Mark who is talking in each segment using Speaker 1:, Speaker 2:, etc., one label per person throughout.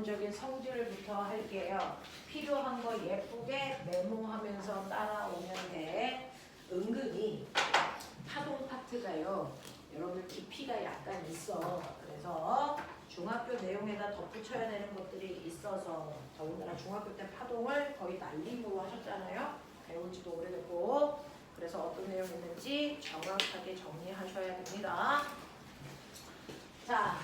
Speaker 1: 기본적인 성질부터 할게요. 필요한 거 예쁘게 메모하면서 따라오면 돼. 은근히 파동 파트가요. 여러분들 깊이가 약간 있어. 그래서 중학교 내용에다 덧붙여야 되는 것들이 있어서 더군다나 중학교 때 파동을 거의 날림으로 하셨잖아요. 배운 지도 오래됐고. 그래서 어떤 내용이 있는지 정확하게 정리하셔야 됩니다. 자,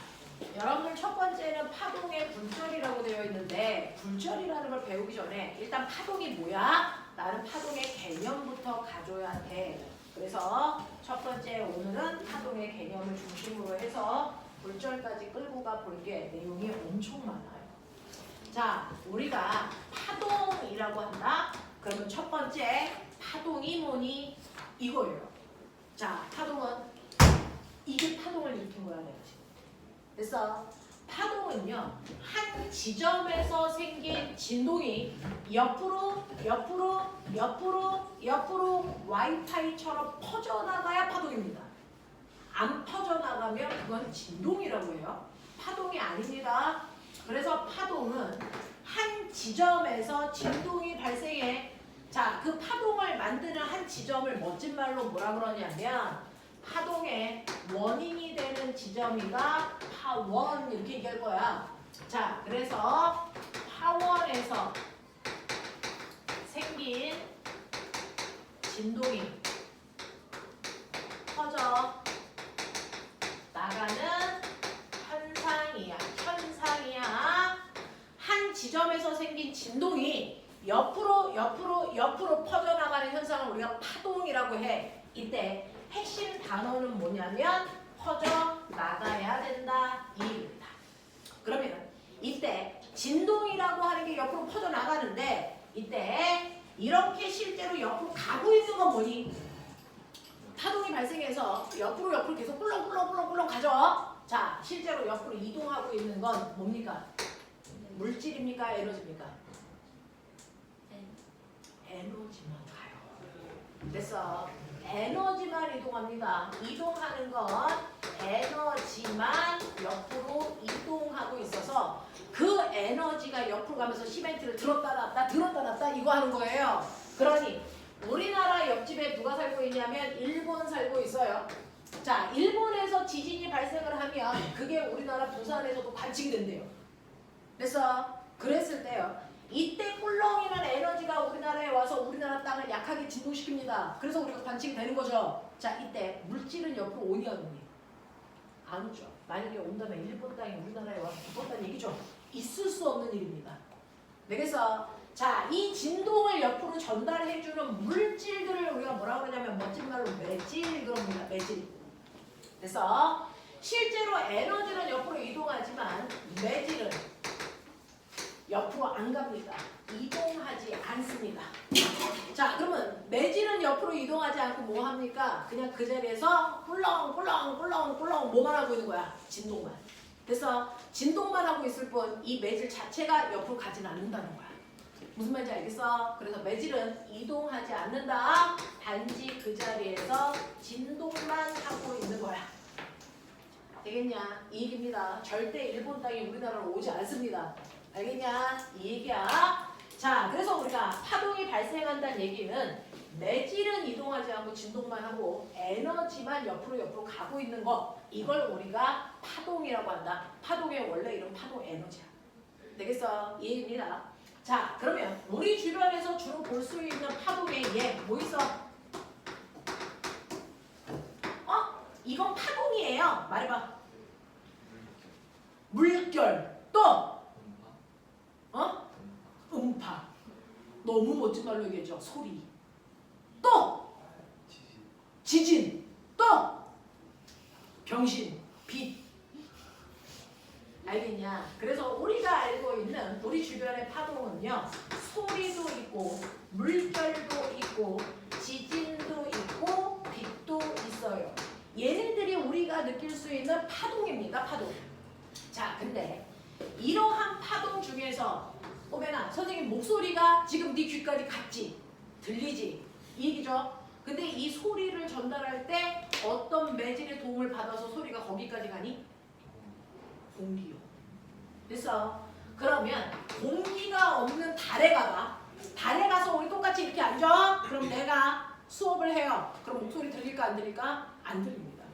Speaker 1: 여러분들 첫 번째는 파동의 굴절이라고 되어 있는데 굴절이라는 걸 배우기 전에 일단 파동이 뭐야? 나는 파동의 개념부터 가져야 돼. 그래서 첫 번째 오늘은 파동의 개념을 중심으로 해서 굴절까지 끌고 가 볼게. 내용이 엄청 많아요. 자, 우리가 파동이라고 한다. 그러면 첫 번째 파동이 뭐니? 이거예요. 자, 파동은 이게 파동을 일으킨 거야, 내가 지금. 그래서 파동은요, 한 지점에서 생긴 진동이 옆으로 와이파이처럼 퍼져나가야 파동입니다. 안 퍼져나가면 그건 진동이라고 해요. 파동이 아닙니다. 그래서 파동은 한 지점에서 진동이 발생해. 자, 그 파동을 만드는 한 지점을 멋진 말로 뭐라 그러냐면 파동의 원인이 되는 지점이가 파원 이렇게 얘기할 거야. 자, 그래서 파원에서 생긴 진동이 퍼져 나가는 현상이야. 한 지점에서 생긴 진동이 옆으로 퍼져나가는 현상을 우리가 파동이라고 해. 이때 핵심 단어는 뭐냐면 퍼져 나가야 된다 이 얘기입니다. 그러면 이때 진동이라고 하는 게 옆으로 퍼져 나가는데 이때 이렇게 실제로 옆으로 가고 있는 건 뭐니? 파동이 발생해서 옆으로 계속 꿀렁꿀렁 가죠. 자, 실제로 옆으로 이동하고 있는 건 뭡니까? 물질입니까? 에너지입니까? 에너지만 가요. 됐어. 에너지만 이동합니다. 이동하는 건 에너지만 옆으로 이동하고 있어서 그 에너지가 옆으로 가면서 시멘트를 들었다 놨다 이거 하는 거예요. 그러니 우리나라 옆집에 누가 살고 있냐면 일본 살고 있어요. 자, 일본에서 지진이 발생을 하면 그게 우리나라 부산에서도 관측이 된대요. 그래서 그랬을 때요. 이때 꿀렁이는 에너지가 우리나라에 와서 우리나라 땅을 약하게 진동시킵니다. 그래서 우리가 관측이 되는 거죠. 자, 이때 물질은 옆으로 오니 안 오니? 안 오죠. 만약에 온다면 일본 땅이 우리나라에 와서 죽었다는 얘기죠. 있을 수 없는 일입니다. 그래서 자, 이 진동을 옆으로 전달해주는 물질들을 우리가 뭐라고 하냐면 멋진 말로 매질 그럽니다. 매질. 그래서 실제로 에너지는 옆으로 이동하지만 매질은 옆으로 안 갑니다. 이동하지 않습니다. 자, 그러면 매질은 옆으로 이동하지 않고 뭐 합니까? 그냥 그 자리에서 꿀렁 뭐만 하고 있는 거야? 진동만. 그래서 진동만 하고 있을 뿐 이 매질 자체가 옆으로 가진 않는다는 거야. 무슨 말인지 알겠어? 그래서 매질은 이동하지 않는다. 단지 그 자리에서 진동만 하고 있는 거야. 되겠냐? 이 얘기입니다. 절대 일본 땅이 우리나라로 오지 않습니다. 알겠냐? 이 얘기야. 자, 그래서 우리가 파동이 발생한다는 얘기는 매질은 이동하지 않고 진동만 하고 에너지만 옆으로 가고 있는 거, 이걸 우리가 파동이라고 한다. 파동의 원래 이름 파동 에너지야. 되겠어? 이 얘기입니다. 자, 그러면 우리 주변에서 주로 볼 수 있는 파동의 예, 뭐 있어? 이건 파동이에요. 말해봐. 물결. 또 음파. 너무 멋진 말로 얘기했죠. 소리. 또 지진. 또 병신. 빛. 알겠냐? 그래서 우리가 알고 있는 우리 주변의 파동은요, 소리도 있고 물결도 있고 지진도 있고 빛도 있어요. 얘네들이 우리가 느낄 수 있는 파동입니다. 파동. 자, 근데 이러한 파동 중에서 오메나 선생님 목소리가 지금 네 귀까지 갔지? 들리지? 이 얘기죠. 근데 이 소리를 전달할 때 어떤 매질의 도움을 받아서 소리가 거기까지 가니? 공기요. 그래서 그러면 공기가 없는 달에 가봐. 달에 가서 우리 똑같이 이렇게 앉아. 그럼 내가 수업을 해요. 그럼 목소리 들릴까 안 들릴까? 안 들립니다.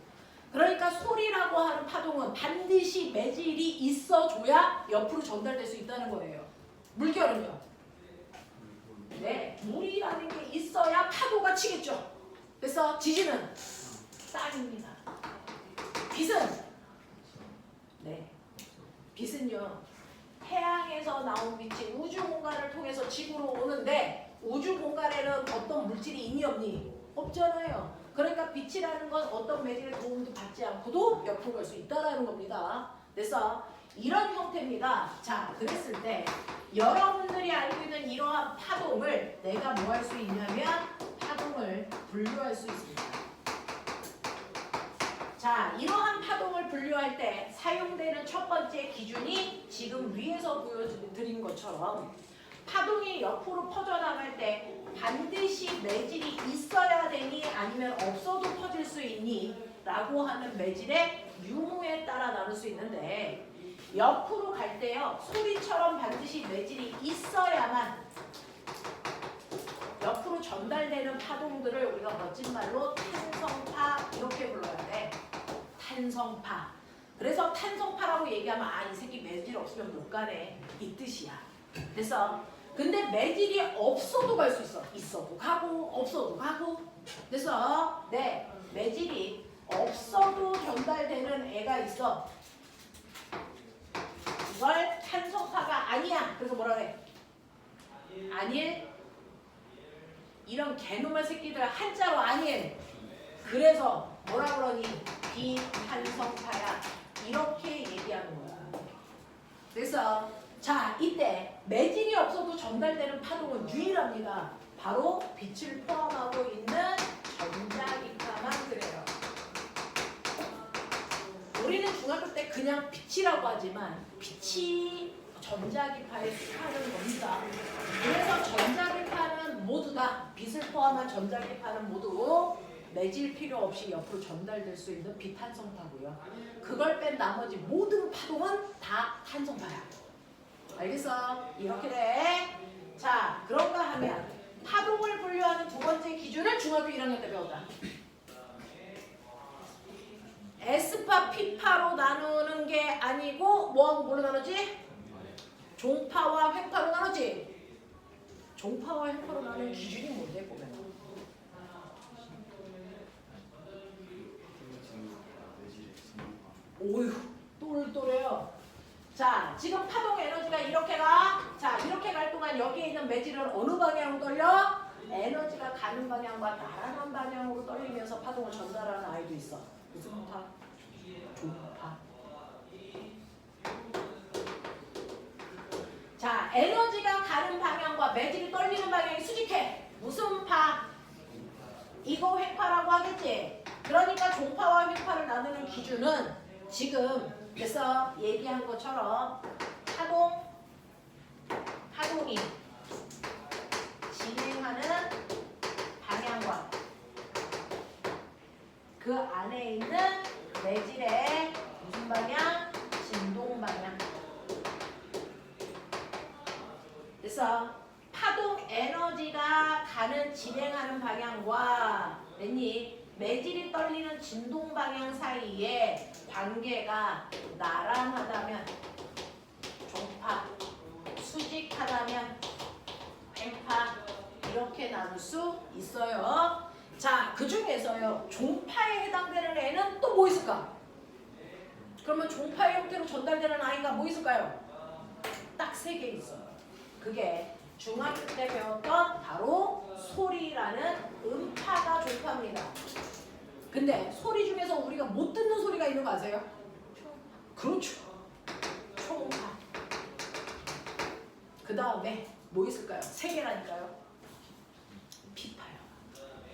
Speaker 1: 그러니까 소리라고 하는 파동은 반드시 매질이 있어줘야 옆으로 전달될 수 있다는 거예요. 물결은요? 네, 물이라는 게 있어야 파도가 치겠죠. 그래서 지진은 땅입니다. 빛은 네, 빛은요 태양에서 나온 빛이 우주 공간을 통해서 지구로 오는데 우주 공간에는 어떤 물질이 있니 없니? 없잖아요. 그러니까 빛이라는 건 어떤 매질의 도움도 받지 않고도 옆으로 갈 수 있다는 겁니다. 그래서 이런 형태입니다. 자, 그랬을 때 여러분들이 알고 있는 이러한 파동을 내가 뭐 할 수 있냐면 파동을 분류할 수 있습니다. 자, 이러한 파동을 분류할 때 사용되는 첫 번째 기준이 지금 위에서 보여드린 것처럼 파동이 옆으로 퍼져나갈 때 반드시 매질이 있어야 되니 아니면 없어도 퍼질 수 있니? 라고 하는 매질의 유무에 따라 나눌 수 있는데 옆으로 갈 때요 소리처럼 반드시 매질이 있어야만 옆으로 전달되는 파동들을 우리가 멋진 말로 탄성파 이렇게 불러야 돼. 탄성파. 그래서 탄성파라고 얘기하면 아, 이 새끼 매질 없으면 못 가네 이 뜻이야. 그래서 근데 매질이 없어도 갈 수 있어. 있어도 가고 없어도 가고. 그래서 네, 매질이 없어도 전달되는 애가 있어. 이걸 탄성파가 아니야. 그래서 뭐라 그래? 아닐. 이런 개놈의 새끼들 한자로 아닐. 그래서 뭐라 그러니? 비탄성파야. 이렇게 얘기하는 거야. 그래서 자, 이때 매질이 없어도 전달되는 파동은 유일합니다. 바로 빛을 포함하고 있는 전자기파만 그래요. 우리는 중학교 때 그냥 빛이라고 하지만 빛이 전자기파에 속하는 겁니다. 그래서 전자기파는 모두 다 빛을 포함한 전자기파는 모두 매질 필요 없이 옆으로 전달될 수 있는 비탄성파고요. 그걸 뺀 나머지 모든 파동은 다 탄성파야. 알겠어? 이렇게 돼. 자, 그런가 하면 파동을 분류하는 두 번째 기준을 중학교 1학년 때 배웠다. S파, P파로 나누는 게 아니고 뭐하고 뭘로 나누지? 종파와 횡파로 나누지? 종파와 횡파로 나누는 기준이 뭔데 보면? 오휴, 똘똘해요. 자, 지금 파동 에너지가 이렇게 가. 자, 이렇게 갈 동안 여기에 있는 매질은 어느 방향으로 떨려? 에너지가 가는 방향과 날아가는 방향으로 떨리면서 파동을 전달하는 아이도 있어. 무슨 파? 종파. 자, 에너지가 가는 방향과 매질이 떨리는 방향이 수직해. 무슨 파? 이거 횡파라고 하겠지? 그러니까 종파와 횡파를 나누는 기준은 지금 그래서 얘기한 것처럼 파동이 진행하는 방향과 그 안에 있는 매질의 무슨 방향? 진동 방향. 그래서 파동 에너지가 가는 진행하는 방향과 매질이 떨리는 진동 방향 사이에 관계가 나란하다면 종파, 수직하다면 횡파 이렇게 나눌 수 있어요. 자, 그 중에서요 종파에 해당되는 애는 또 뭐 있을까? 그러면 종파의 형태로 전달되는 아이가 뭐 있을까요? 딱 3개 있어요. 그게 중학교 때 배웠던 바로 소리라는 음파가 종파입니다. 근데 소리 중에서 우리가 못 듣는 소리가 있는 거 아세요? 그렇죠. 초음파. 그 다음에 뭐 있을까요? 3개라니까요. 피파요.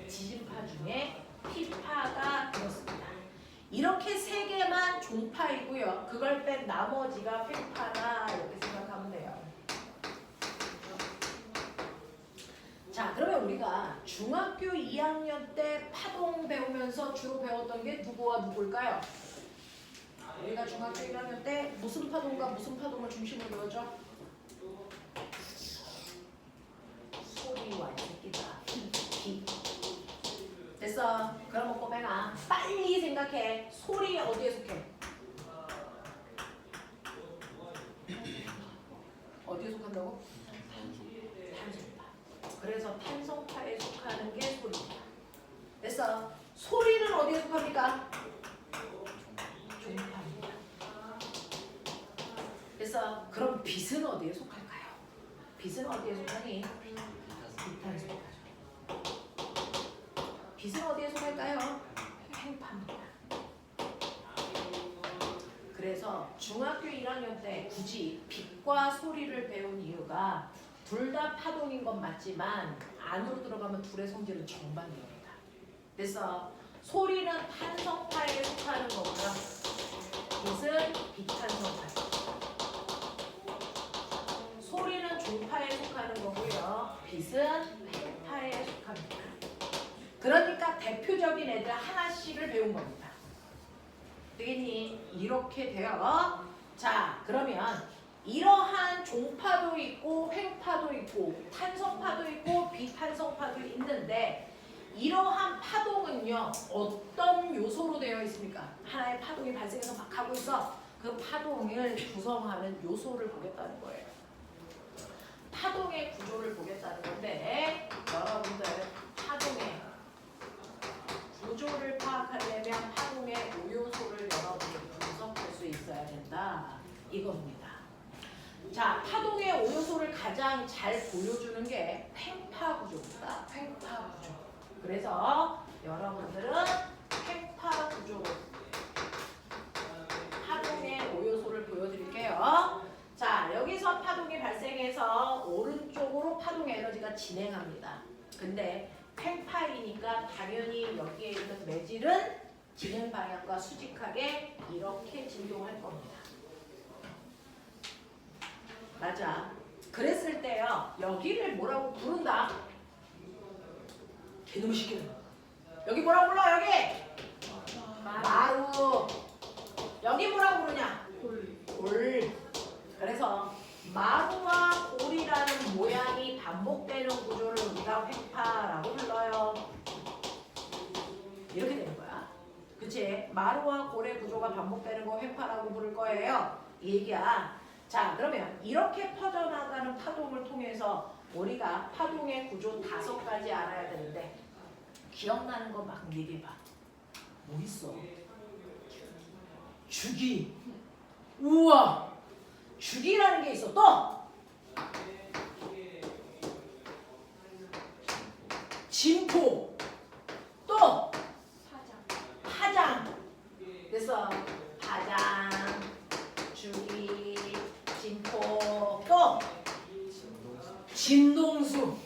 Speaker 1: 지진파 중에 피파가 들었습니다. 이렇게 3개만 종파이고요. 그걸 뺀 나머지가 횡파다 이렇게 생각하면 돼요. 자, 그러면 우리가 중학교 2학년 때 파동 배우면서 주로 배웠던 게 누구와 누구일까요? 우리가 중학교 1학년 때 무슨 파동과 무슨 파동을 중심으로 배웠죠? 소리와 새끼다. 비. 됐어. 그럼 먹고 빼가. 빨리 생각해. 소리 어디에 속해? 어디에 속한다고? 탄성파. 그래서 탄성파에 속하는 게 소리다. 됐어. 소리는 어디에 속합니까? 종파입니다. 됐어. 그럼 빛은 어디에 속할까요? 빛은 어디에 속하니? 빛탄 속하죠. 빛은 어디에 속할까요? 행파입니다. 그래서 중학교 1학년 때 굳이 빛과 소리를 배운 이유가 둘 다 파동인 건 맞지만 안으로 들어가면 둘의 성질은 정반대입니다. 그래서 소리는 탄성파에 속하는 거고요. 빛은 비탄성파. 소리는 종파에 속하는 거고요. 빛은 행파에 속합니다. 그러니까 대표적인 애들 하나씩을 배운 겁니다. 되겠니? 이렇게 돼요. 자, 그러면 이러한 종파도 있고 횡파도 있고 탄성파도 있고 비탄성파도 있는데 이러한 파동은요 어떤 요소로 되어 있습니까? 하나의 파동이 발생해서 막 가고 있어. 그 파동을 구성하는 요소를 보겠다는 거예요. 파동의 구조를 보겠다는 건데 여러분들 파동의 구조를 파악하려면 파동의 5요소를 여러분이 분석할 수 있어야 된다. 이겁니다. 자, 파동의 5요소를 가장 잘 보여주는 게 횡파 구조입니다. 횡파 구조. 그래서 여러분들은 횡파 구조로 파동의 5요소를 보여드릴게요. 자, 여기서 파동이 발생해서 오른쪽으로 파동 에너지가 진행합니다. 근데 횡파이니까 당연히 여기에 있는 매질은 진행 방향과 수직하게 이렇게 진동할 겁니다. 맞아. 그랬을 때요. 여기를 뭐라고 부른다? 개놈 시키는. 여기 뭐라고 불러? 여기? 마루. 여기 뭐라고 부르냐? 골. 그래서 마루와 골이라는 모양이 반복되는 구조를 우리가 횡파라고 불러요. 이렇게 되는 거야. 그치? 마루와 골의 구조가 반복되는 거 횡파라고 부를 거예요. 이 얘기야. 자, 그러면 이렇게 퍼져나가는 파동을 통해서 우리가 파동의 구조 5가지 알아야 되는데 기억나는 거 막 얘기해봐. 뭐 있어? 주기. 우와. 주기라는 게 있어. 또 진포. 또 파장. 그래서 파장, 주기, 진포, 또 진동수.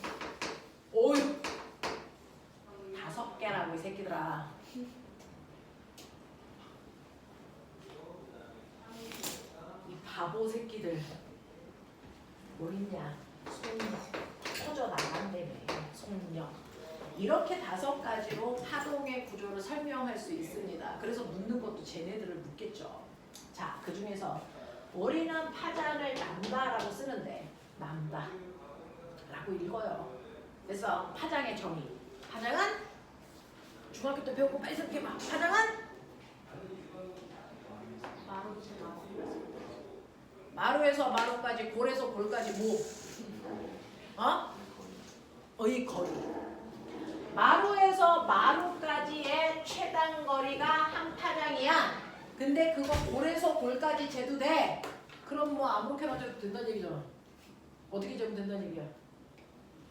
Speaker 1: 오유. 5개라고 이 새끼들아. 이 바보 새끼들. 뭐 있냐? 속력. 터져 나간다며. 속력. 이렇게 5가지로 파동의 구조를 설명할 수 있습니다. 그래서 묻는 것도 쟤네들을 묻겠죠. 자, 그 중에서 우리는 파장을 남다라고 쓰는데 남다라고 읽어요. 그래서 파장의 정의. 파장은 중학교 때 배웠고 빨리 생각해봐. 파장은 마루에서 마루까지, 골에서 골까지 뭐? 의 거리. 마루에서 마루까지의 최단 거리가 한 파장이야. 근데 그거 골에서 골까지 재도 돼. 그럼 뭐 아무렇게나 재도 된다는 얘기잖아. 어떻게 재면 된다는 얘기야?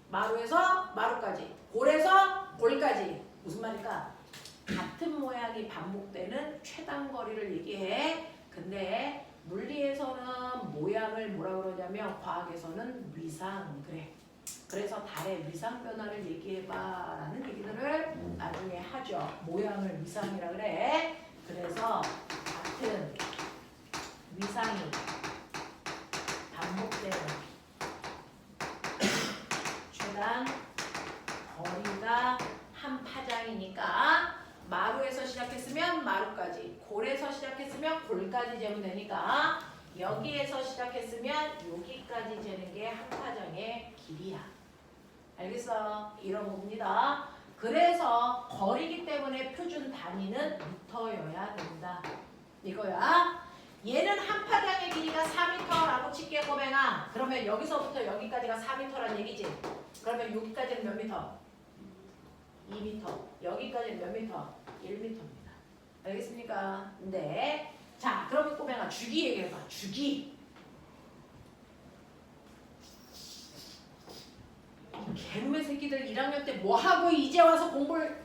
Speaker 1: 마루에서 마루까지, 골에서 골까지. 무슨 말일까? 같은 모양이 반복되는 최단 거리를 얘기해. 근데 물리에서는 모양을 뭐라 그러냐면 과학에서는 위상. 그래. 그래서 달의 위상 변화를 얘기해봐 라는 얘기들을 나중에 하죠. 모양을 위상이라 그래. 그래서 같은 위상이 반복되는 최단 거리가 한 파장이니까 마루에서 시작했으면 마루까지, 골에서 시작했으면 골까지 여기까지 재면 되니까 여기에서 시작했으면 여기까지 재는 게 한 파장의 길이야. 알겠어? 이런 겁니다. 그래서 거리기 때문에 표준 단위는 미터여야 된다. 이거야. 얘는 한 파장의 길이가 4m라고 칠게 꼬맹아. 그러면 여기서부터 여기까지가 4m란 얘기지. 그러면 여기까지는 몇 미터? 2m. 여기까지는 몇 미터? 1m입니다. 알겠습니까? 네. 자, 그러면 꼬맹아 주기 얘기해봐. 주기. 개놈의 새끼들 1학년 때 뭐하고 이제 와서 공부를.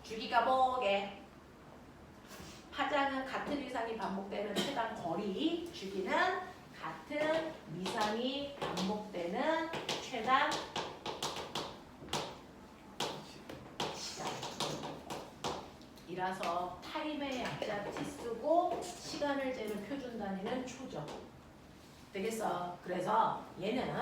Speaker 1: 주기가 뭐게? 파장은 같은 위상이 반복되는 최단 거리. 주기는 같은 위상이 반복되는 최단 시간. 이라서 타임의 약자 t 쓰고 시간을 재는 표준 단위는 초죠. 되겠어? 그래서 얘는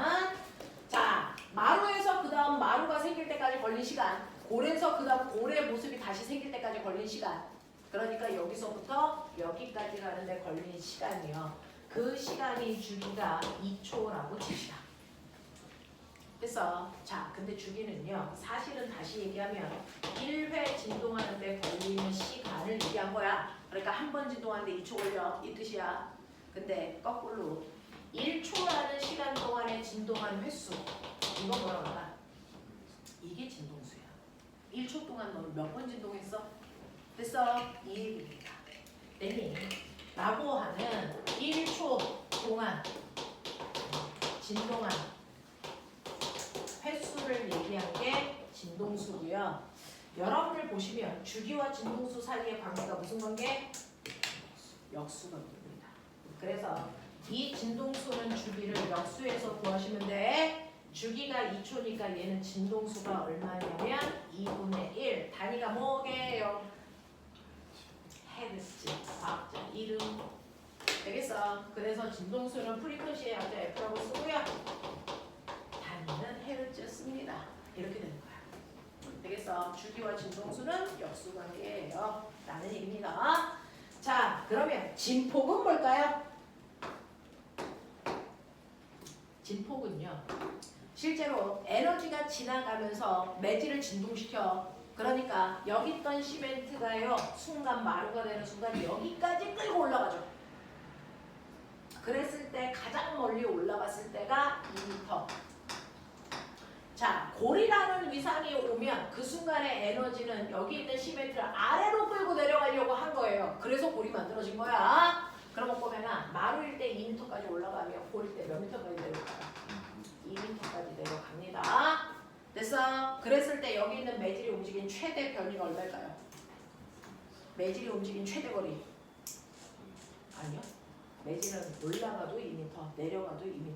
Speaker 1: 자 마루에서 그 다음 마루가 생길 때까지 걸린 시간, 고래에서 그 다음 고래 모습이 다시 생길 때까지 걸린 시간. 그러니까 여기서부터 여기까지 가는데 걸린 시간이요. 그 시간이 주기가 2초라고 칩시다. 됐어? 자, 근데 주기는요. 사실은 다시 얘기하면 1회 진동하는데 걸리는 시간을 얘기한 거야. 그러니까 한 번 진동하는데 2초 걸려. 이 뜻이야. 근데 거꾸로 1초라는 시간 동안에 진동한 횟수. 이거 뭐라고 할까? 이게 진동수야. 1초 동안 너는 몇 번 진동했어? 됐어? 이 얘기입니다. 됐니? 라고 하는 1초 동안 진동한 횟수를 얘기한 게 진동수고요. 여러분을 보시면 주기와 진동수 사이의 관계가 무슨 관계? 역수관계입니다. 그래서 이 진동수는 주기를 역수에서 구하시면 돼. 주기가 2초니까 얘는 진동수가 얼마냐면 2분의 1. 단위가 뭐게요? 헤르츠. 과학자 이름. 되겠어? 그래서 진동수는 프리퀀시의 약자 F라고 쓰고요. 단위는 헤르츠였습니다. 이렇게 되는 거야. 되겠어? 주기와 진동수는 역수관계예요. 라는 얘기입니다. 자, 그러면 진폭은 뭘까요? 진폭은요. 실제로 에너지가 지나가면서 매질을 진동시켜. 그러니까 여기 있던 시멘트가요. 순간 마루가 되는 순간 여기까지 끌고 올라가죠. 그랬을 때 가장 멀리 올라갔을 때가 2m. 자, 골이라는 위상이 오면 그 순간의 에너지는 여기 있는 시멘트를 아래로 끌고 내려가려고 한 거예요. 그래서 골이 만들어진 거야. 그러면 보면은 마루일 때 2m까지 올라가면 골일 때 몇 m까지 내려갈까요? 2m까지 내려갑니다. 됐어? 그랬을 때 여기 있는 매질이 움직인 최대 변이가 얼마일까요? 매질이 움직인 최대 거리. 아니요. 매질은 올라가도 2m, 내려가도 2m.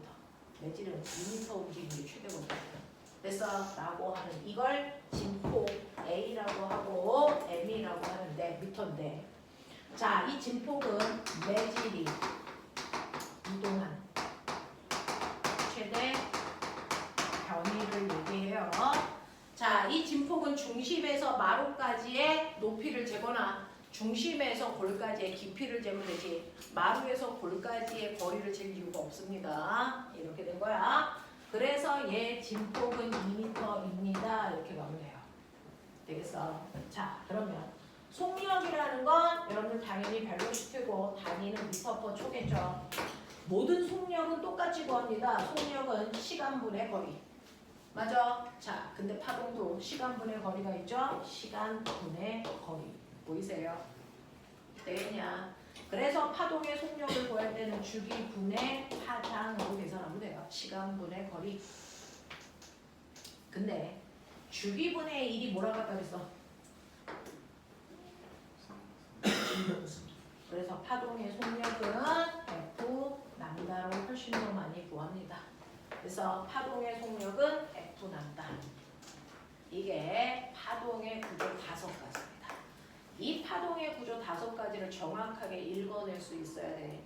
Speaker 1: 매질은 2m 움직이는 게 최대 거리예요. 됐어? 라고 하는 이걸 진폭 A라고 하고 M이라고 하는데 미터인데, 자, 이 진폭은 매질이 이동한 최대 변이를 얘기해요. 자, 이 진폭은 중심에서 마루까지의 높이를 재거나 중심에서 골까지의 깊이를 재면 되지, 마루에서 골까지의 거리를 잴 이유가 없습니다. 이렇게 된 거야. 그래서 얘 진폭은 2m입니다. 이렇게 가면 돼요. 되겠어? 자, 그러면 속력이라는 건 여러분들 당연히 벨로시티고 단위는 미터/퍼 초겠죠. 모든 속력은 똑같이 구합니다. 속력은 시간분의 거리. 맞아? 자, 근데 파동도 시간분의 거리가 있죠? 시간분의 거리. 보이세요? 되겠냐? 그래서 파동의 속력을 구할 때는 주기분의 파장으로 계산하면 돼요. 시간분의 거리. 근데 주기분의 1이 뭐라고 할까 그랬어? 진동수. 그래서 파동의 속력은 F 람다로 훨씬 더 많이 구합니다. 그래서 파동의 속력은 F 람다. 이게 파동의 구조 5가지입니다. 이 파동의 구조 5가지를 정확하게 읽어낼 수 있어야 돼.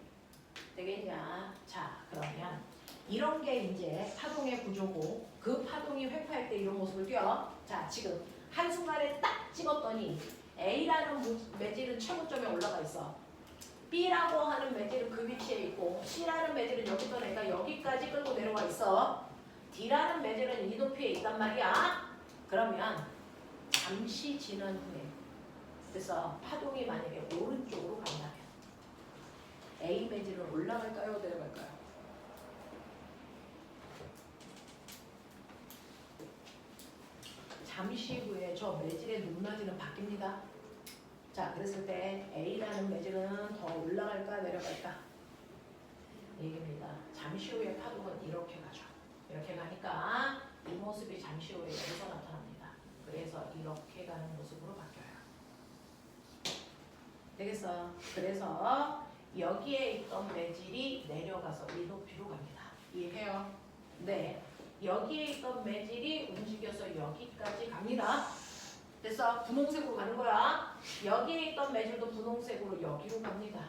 Speaker 1: 되겠냐? 자, 그러면 이런 게 이제 파동의 구조고, 그 파동이 회파할 때 이런 모습을 띄어. 자, 지금 한순간에 딱 찍었더니 A라는 매질은 최고점에 올라가 있어. B라고 하는 매질은 그 위치에 있고 C라는 매질은 여기서 내가 여기까지 끌고 내려와 있어. D라는 매질은 이 높이에 있단 말이야. 그러면 잠시 지난 후에 그래서 파동이 만약에 오른쪽으로 간다면 A 매질은 올라갈까요? 내려갈까요? 잠시 후에 저 매질의 높낮이는 바뀝니다. 자, 그랬을 때 A라는 매질은 더 올라갈까 내려갈까? 얘기입니다. 잠시 후에 파동은 이렇게 가죠. 이렇게 가니까 이 모습이 잠시 후에 여기서 나타납니다. 그래서 이렇게 가는 모습으로 바뀌어요. 되겠어? 그래서 여기에 있던 매질이 내려가서 이 높이로 갑니다. 이해해요? 네. 여기에 있던 매질이 움직여서 여기까지 갑니다. 됐어? 분홍색으로 가는 거야. 여기에 있던 매질도 분홍색으로 여기로 갑니다.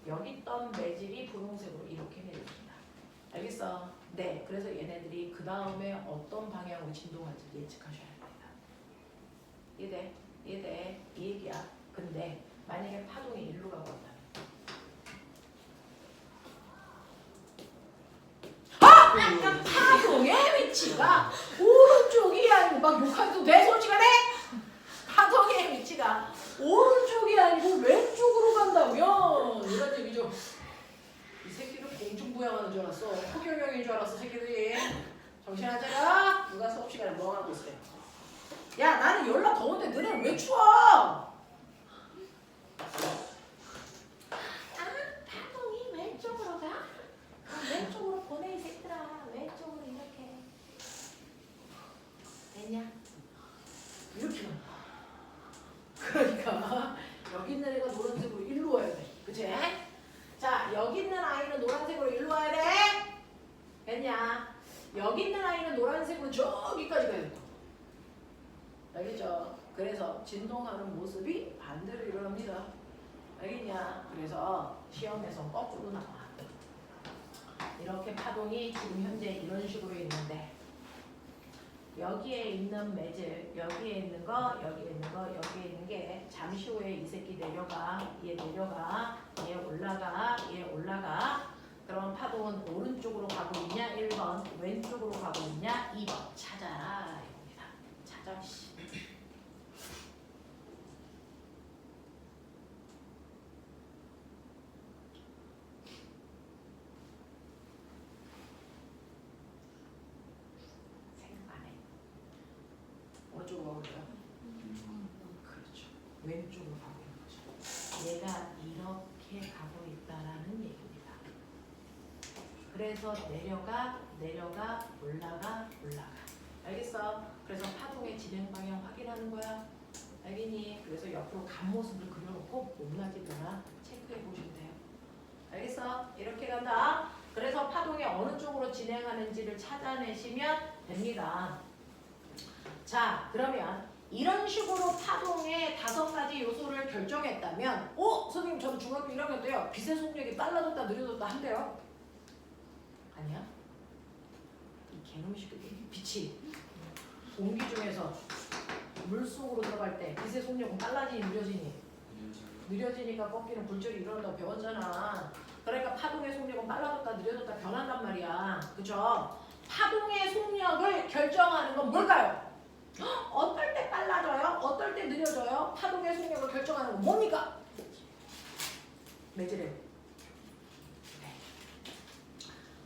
Speaker 1: 여기 있던 매질이 분홍색으로 이렇게 내려옵니다. 알겠어? 네. 그래서 얘네들이 그 다음에 어떤 방향으로 진동할지 예측하셔야 됩니다. 이해돼? 이해돼? 이 얘기야. 근데 만약에 파동이 일로 가고 왔다면 약간 파동의 위치가 오른쪽이 아니고 막 욕해도 돼? 솔직하네? 파동의 위치가 오른쪽이 아니고 왼쪽으로 간다면 이런 얘기죠. 이 새끼를 공중부양하는 줄 알았어. 포경영인 줄 알았어 새끼들이. 정신 안 차려? 누가 수업 시간에 뭐 하고 있어? 야 나는 연락 더운데 너네는 왜 추워? 파동이 왼쪽으로 가? 왼쪽으로 보내 이 새끼들아. 왼쪽으로 이렇게 됐냐? 이렇게 가. 그러니까 여기 있는 애가 노란색으로 일로 와야 돼. 그치? 자 여기 있는 아이는 노란색으로 일로 와야 돼. 됐냐? 여기 있는 아이는 노란색으로 저기까지 가야 돼. 알겠죠? 그래서 진동하는 모습이 반대로 일어납니다. 알겠냐? 그래서 시험에서 거꾸로 나와. 이렇게 파동이 지금 현재 이런 식으로 있는데 여기에 있는 매질, 여기에 있는 거, 여기에 있는 거, 여기에 있는 게 잠시 후에 이 새끼 내려가, 얘 내려가, 얘 올라가, 얘 올라가. 그럼 파동은 오른쪽으로 가고 있냐? 1번. 왼쪽으로 가고 있냐? 2번. 찾아라. 이겁니다. 찾아. 어느 쪽으로 가고 있어요? 그렇죠. 왼쪽으로 가고 있는 거죠. 얘가 이렇게 가고 있다라는 얘기입니다. 그래서 내려가, 내려가, 올라가, 올라가. 알겠어? 그래서 파동의 진행 방향 확인하는 거야. 알겠니? 그래서 옆으로 간 모습을 그려놓고 높낮이나 체크해 보시면 돼요. 알겠어? 이렇게 간다. 그래서 파동이 어느 쪽으로 진행하는지를 찾아내시면 됩니다. 자, 그러면 이런 식으로 파동의 5가지 요소를 결정했다면 선생님 저도 중학교 1학년 때요. 빛의 속력이 빨라졌다 느려졌다 한대요. 아니야? 이 개놈의 새끼들. 빛이 공기 중에서 물속으로 들어갈 때 빛의 속력은 빨라지니 느려지니? 느려지니까 꺾이는 굴절이 일어난다고 배웠잖아. 그러니까 파동의 속력은 빨라졌다 느려졌다 변한단 말이야. 그죠? 파동의 속력을 결정하는 건 뭘까요? 어떨 때 빨라져요? 어떨 때 느려져요? 파동의 속력을 결정하는 건 뭡니까? 매질이에요. 네.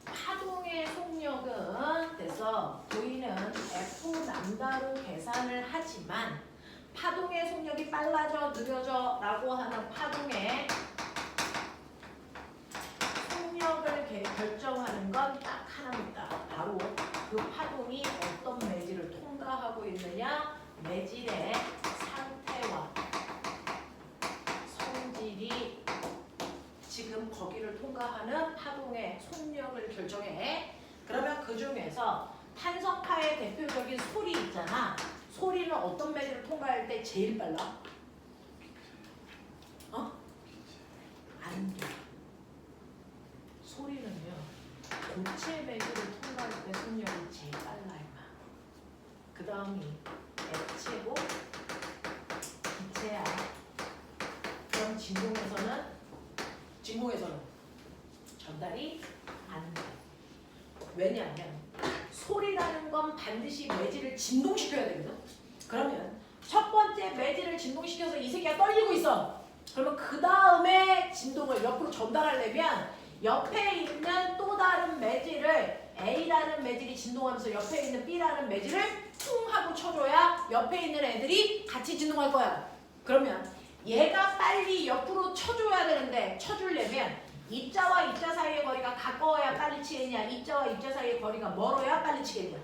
Speaker 1: 파동의 속력은 그래서 보이는 F 람다로 계산을 하지만 파동의 속력이 빨라져 느려져 라고 하는 파동의 속력을 결정하는 건 딱 하나입니다. 바로 그 파동이 어떤 매질을 통과하고 있느냐, 매질의 상태와 성질이 지금 거기를 통과하는 파동의 속력을 결정해. 그러면 그 중에서 탄성파의 대표적인 소리 있잖아. 소리는 어떤 매질을 통과할 때 제일 빨라? 안 돼. 소리는요. 고체 매질을 통과할 때 속력이 제일 빨라 임마. 그 다음이 액체고 기체야. 그럼 진동에서는 진공에서는 전달이 안 돼. 왜냐하면 소리라는 건 반드시 매질을 진동시켜야 되거든. 그러면 첫 번째 매질을 진동시켜서 이 새끼가 떨리고 있어. 그러면 그 다음에 진동을 옆으로 전달하려면 옆에 있는 또 다른 매질을 A라는 매질이 진동하면서 옆에 있는 B라는 매질을 퉁 하고 쳐줘야 옆에 있는 애들이 같이 진동할 거야. 그러면 얘가 빨리 옆으로 쳐줘야 되는데 쳐주려면 입자와 입자 사이의 거리가 가까워야 빨리 치겠냐, 입자와 입자 사이의 거리가 멀어야 빨리 치겠냐.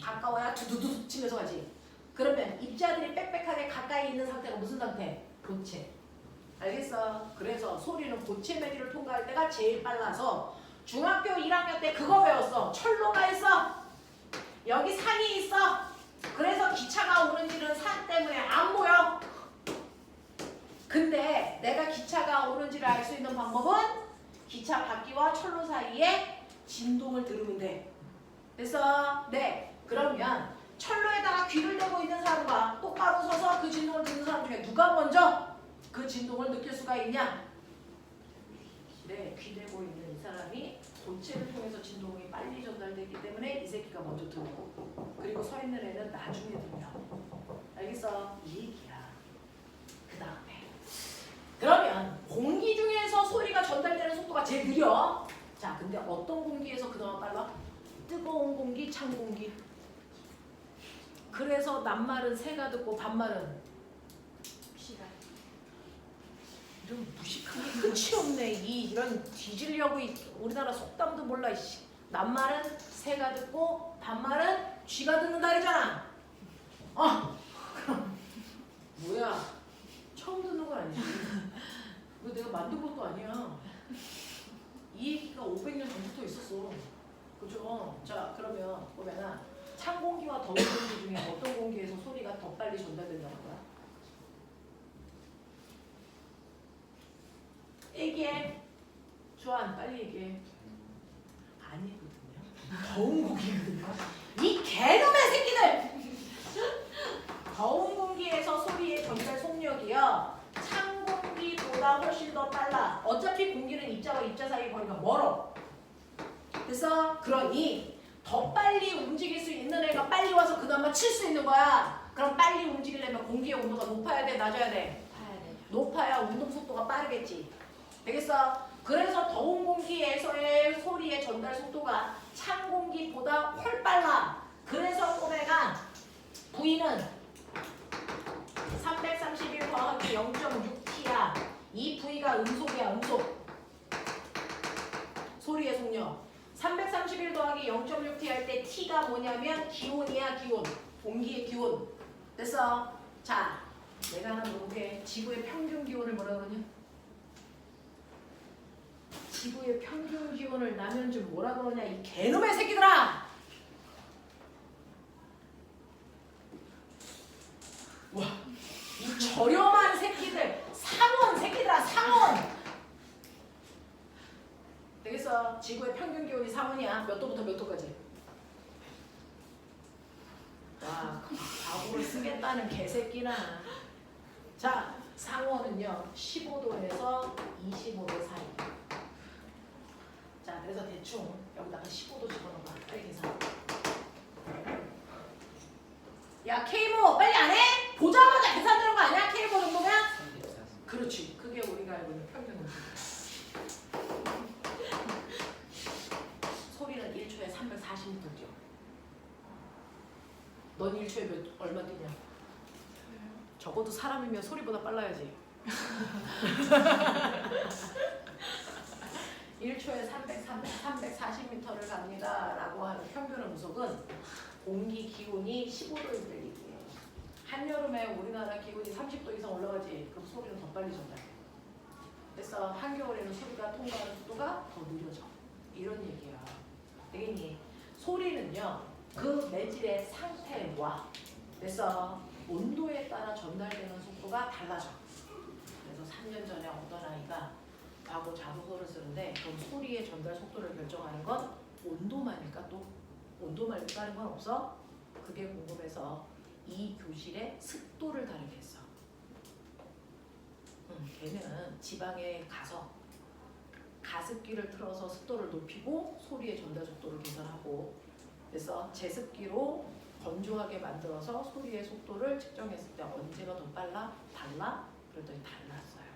Speaker 1: 가까워야 두두두 치면서 가지. 그러면 입자들이 빽빽하게 가까이 있는 상태가 무슨 상태? 고체. 알겠어? 그래서 소리는 고체 매질을 통과할 때가 제일 빨라서 중학교 1학년 때 그거 배웠어. 철로가 있어. 여기 산이 있어. 그래서 기차가 오는 길은 산 때문에 안 보여. 근데 내가 기차가 오는지를 알 수 있는 방법은 기차 바퀴와 철로 사이에 진동을 들으면 돼. 그래서 네. 그러면 철로에다가 귀를 대고 있는 사람과 똑바로 서서 그 진동을 듣는 사람 중에 누가 먼저 그 진동을 느낄 수가 있냐? 네, 귀 대고 있는 이 사람이 고체를 통해서 진동이 빨리 전달되기 때문에 이 새끼가 먼저 들고 그리고 서 있는 애는 나중에 들려. 알겠어? 이 얘기야. 그 다음에 그러면 공기 중에서 소리가 전달되는 속도가 제일 느려. 자, 근데 어떤 공기에서 그나마 빨라? 뜨거운 공기, 찬 공기. 그래서 낱말은 새가 듣고 반말은
Speaker 2: 시간.
Speaker 1: 이런 무식한 게 끝이 없네. 이런 뒤지려고 우리나라 속담도 몰라. 낱말은 새가 듣고 반말은 쥐가 듣는다 그러잖아. 그럼 뭐야? 처음 듣는 건 아니지. 이거 내가 만든 것도 아니야. 이 얘기가 500년 전부터 있었어. 그죠? 자, 그러면 보면은 찬 공기와 더운 공기 중에 어떤 공기에서 소리가 더 빨리 전달된다는 거야? 얘기해. 주한, 빨리 얘기해. 아니거든요. 더운 공기거든요. 이 개놈의 새끼들! 더운 공기에서 소리의 전달 속력이요. 찬 공기보다 훨씬 더 빨라. 어차피 공기는 입자와 입자 사이 거리가 멀어. 그래서 그러니 더 빨리 움직일 수 있는 애가 빨리 와서 그나마 칠 수 있는 거야. 그럼 빨리 움직이려면 공기의 온도가 높아야 돼, 낮아야 돼? 높아야 운동 속도가 빠르겠지. 되겠어? 그래서 더운 공기에서의 소리의 전달 속도가 찬 공기보다 훨 빨라. 그래서 꼬매가 V는 331 더하기 0.6T야. 이 V가 음속이야, 음속. 소리의 속력. 331 더하기 0.6T 할 때 T가 뭐냐면 기온이야, 기온. 공기의 기온. 됐어? 자, 내가 하나 물어볼게. 지구의 평균 기온을 뭐라 그러냐? 지구의 평균 기온을 나면 좀 뭐라 그러냐? 이 개놈의 새끼들아! 와, 이 저렴한 새끼들. 상온 새끼들아, 상온! 되겠어? 지구의 평균 기온이 상온이야. 몇 도부터 몇 도까지? 와, 과거를 쓰겠다는 개새끼나. 자, 상온은요 15도에서 25도 사이. 자, 그래서 대충 여기다가 15도 집어넣어봐. 빨리 계산. 야, K모 빨리 안 해? 보자마자 계산되는 거 아니야? K모 정도면? 그렇지. 그게 우리가 알고 있는 평균 온도. 소리는 1초에 340m 뛰어. 넌 1초에 얼마 뛰냐? 적어도 사람이면 소리보다 빨라야지. 1초에 340m를 갑니다 라고 하는 평균 음속은 공기 기온이 15도일 때 얘기해요. 한여름에 우리나라 기온이 30도 이상 올라가지. 그럼 소리는 더 빨리 전달해. 그래서 한겨울에는 소리가 통과하는 속도가 더 느려져. 이런 얘기야. 되겠니? 소리는요 그 매질의 상태와 그래서 온도에 따라 전달되는 속도가 달라져. 그래서 3년 전에 어떤 아이가 과거 자소서를 쓰는데 그럼 소리의 전달 속도를 결정하는 건 온도만일까? 또 온도만일까 하는 건 없어? 그게 궁금해서 이 교실의 습도를 다르게 했어. 걔는 지방에 가서 가습기를 틀어서 습도를 높이고 소리의 전달 속도를 계산하고 그래서 제습기로 건조하게 만들어서 소리의 속도를 측정했을 때 언제가 더 빨라? 달라? 그랬더니 달랐어요.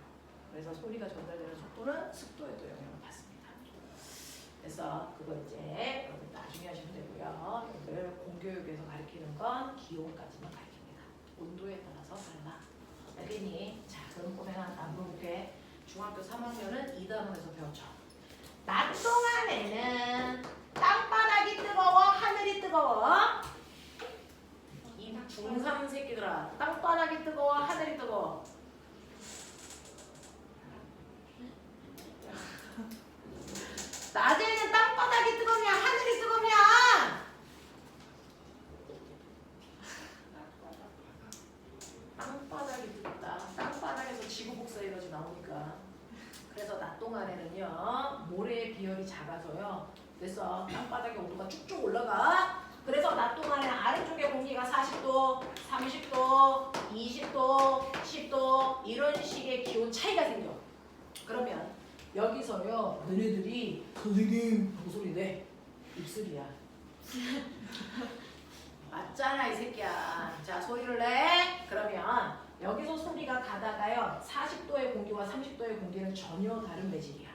Speaker 1: 그래서 소리가 전달되는 속도는 습도에도 영향을 받습니다. 그래서 그거 이제 여러분 나중에 하시면 되고요. 여러분 공교육에서 가르치는 건 기온까지만 가르칩니다. 온도에 따라서 달라. 알겠니? 자, 그럼 보면 안 볼게. 중학교 3학년은 2단원에서 배웠죠. 낮 동안에는 땅바닥이 뜨거워, 하늘이 뜨거워. 이 중3 새끼들아, 땅바닥이 뜨거워, 하늘이 뜨거워. 낮에는 땅바닥이 뜨겁냐, 하늘이 뜨겁냐? 땅바닥이 뜨겁다. 땅바닥에서 지구 복사 에너지 나오니까. 그래서 낮 동안에는요 모래의 비열이 작아서요. 그래서 땅바닥의 온도가 쭉쭉 올라가. 그래서 낮 동안에 아래쪽에 공기가 40도, 30도, 20도, 10도 이런 식의 기온 차이가 생겨. 그러면 여기서요 너네들이 선생님 하고 소리 내. 입술이야. 맞잖아 이 새끼야. 자 소리를 내. 그러면 여기서 소리가 가다가요 40도의 공기와 30도의 공기는 전혀 다른 매질이야.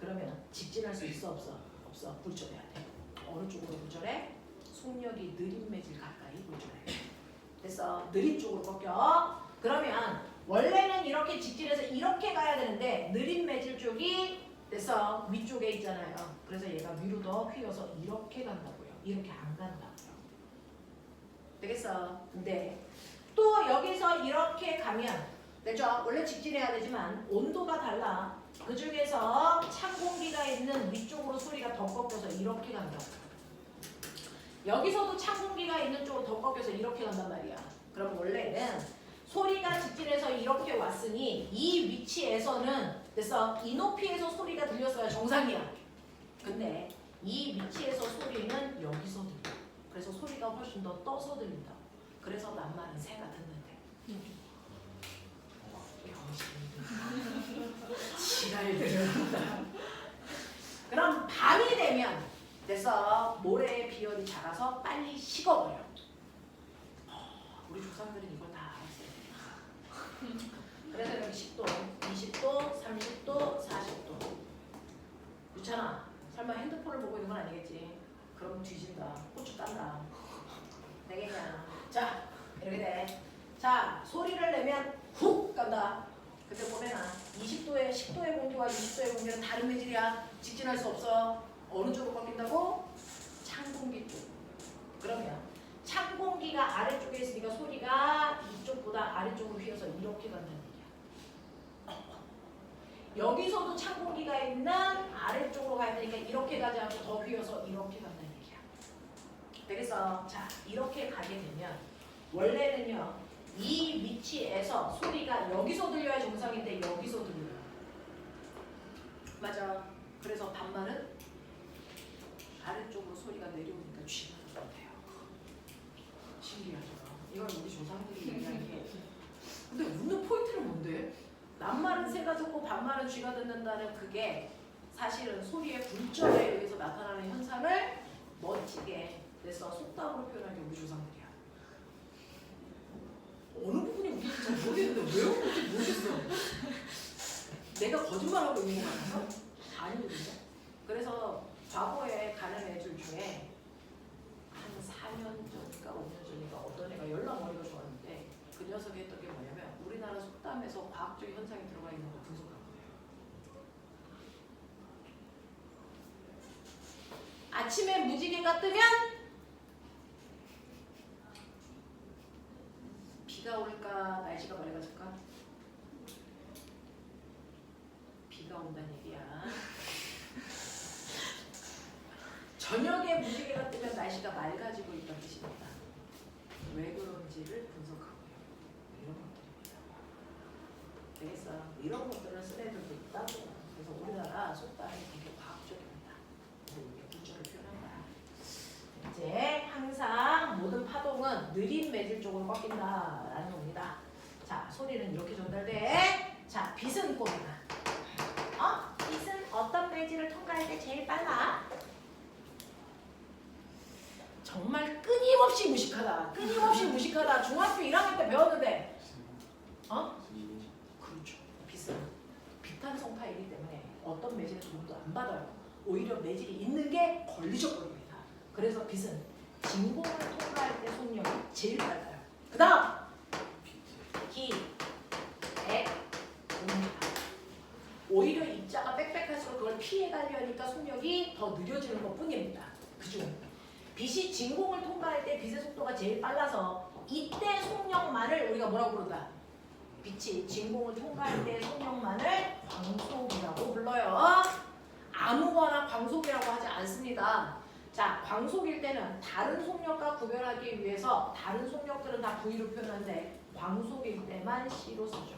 Speaker 1: 그러면 직진할 수 있어 없어? 없어. 굴절해야 돼. 어느 쪽으로 굴절해? 속력이 느린 매질 가까이 굴절해. 됐어. 느린 쪽으로 꺾여. 그러면 원래는 이렇게 직진해서 이렇게 가야 되는데 느린 매질 쪽이 됐어. 위쪽에 있잖아요. 그래서 얘가 위로 더 휘어서 이렇게 간다고요. 이렇게 안 간다고요. 되겠어? 근데 또 여기서 이렇게 가면 됐죠? 원래 직진해야 되지만 온도가 달라. 그 중에서 찬 공기가 있는 위쪽으로 소리가 더 꺾여서 이렇게 간다고. 여기서도 찬 공기가 있는 쪽으로 더 꺾여서 이렇게 간단 말이야. 그럼 원래는 소리가 직진해서 이렇게 왔으니 이 위치에서는 됐어? 이 높이에서 소리가 들렸어야 정상이야. 근데 이 위치에서 소리는 여기서 들려. 그래서 소리가 훨씬 더 떠서 들린다. 그래서 낱말은 새가 듣는데. 지랄들을 한다. 그럼 밤이 되면 그래서 모래의 비열이 작아서 빨리 식어버려. 우리 조상들은 이걸 다 알았어요. 그래서 여기 10도, 20도, 30도, 40도. 유찬아, 설마 핸드폰을 보고 있는 건 아니겠지? 그럼 뒤진다. 고추 딴다. 되겠냐? 자, 이렇게 돼. 자, 소리를 내면 훅 간다. 그때 보면은 20도의 10도의 공기와 20도의 공기는 다른 매질이야. 직진할 수 없어. 어느 쪽으로 꺾인다고? 찬 공기 쪽. 그러면 찬 공기가 아래쪽에 있으니까 소리가 이쪽보다 아래쪽으로 휘어서 이렇게 간다는 얘기야. 여기서도 찬 공기가 있는 아래쪽으로 가야 되니까 이렇게 가지 않고 더 휘어서 이렇게 간다는 얘기야. 되겠어? 자, 이렇게 가게 되면 원래는요. 이 위치에서 소리가 여기서 들려야 정상인데 여기서 들려요. 맞아. 그래서 반말은 아래쪽으로 소리가 내려오니까 쥐가 들어요. 신기하죠. 이건 우리 조상들이 얘기한 게. 근데 웃는 포인트는 뭔데? 낱말은 새가 듣고 반말은 쥐가 듣는다는 그게 사실은 소리의 굴절에 의해서 나타나는 현상을 멋지게 그래서 속담으로 표현한 게 우리 조상들이야. 어느 부분이 웃긴지 잘 모르겠는데 왜 웃긴지 모르겠어. 내가 거짓말하고 있는 거 같아서? 아니거든요. 그래서 과거에 가는 애들 중에 한 4년 전인가 5년 전인가 어떤 애가 연락머리가 좋았는데 그 녀석이 했던 게 뭐냐면 우리나라 속담에서 과학적인 현상이 들어가 있는 걸 분석한 거예요. 아침에 무지개가 뜨면 비가 올까 날씨가 맑아질까? 비가 온다는 얘기야. 저녁에 무지개가 뜨면 날씨가 맑아지고 있다는 뜻입니다. 왜 그런지를 분석하고요. 이런 것들입니다. 되겠어? 이런 것들을 쓴 애들도 있다고. 그래서 우리나라 속담이 되게 과학적입니다. 이렇게 굴절을 표현한 거야. 이제 항상 모든 파동은 느린 매질 쪽으로 꺾인다라는 겁니다. 자, 소리는 이렇게 전달돼. 자, 빛은 꼽이나. 매질을 통과할 때 제일 빨라. 정말 끊임없이 무식하다. 끊임없이 무식하다. 중학교 1학년 때 배웠는데 어? 그렇죠. 빛은 비탄성 파이기 때문에 어떤 매질의 도움도 안 받아요. 오히려 매질이 있는 게 걸리적 버립니다. 그래서 빛은 진공을 통과할 때 속력이 제일 빨라요. 그 다음 기, 액, 옵니다. 오히려 입자가 빽빽할수록 그걸 피해가려니까 속력이 더 느려지는 것 뿐입니다. 그중 빛이 진공을 통과할 때 빛의 속도가 제일 빨라서 이때 속력만을 우리가 뭐라고 부른다? 빛이 진공을 통과할 때 속력만을 광속이라고 불러요. 아무거나 광속이라고 하지 않습니다. 자, 광속일 때는 다른 속력과 구별하기 위해서 다른 속력들은 다 V로 표현하는데 광속일 때만 C로 쓰죠.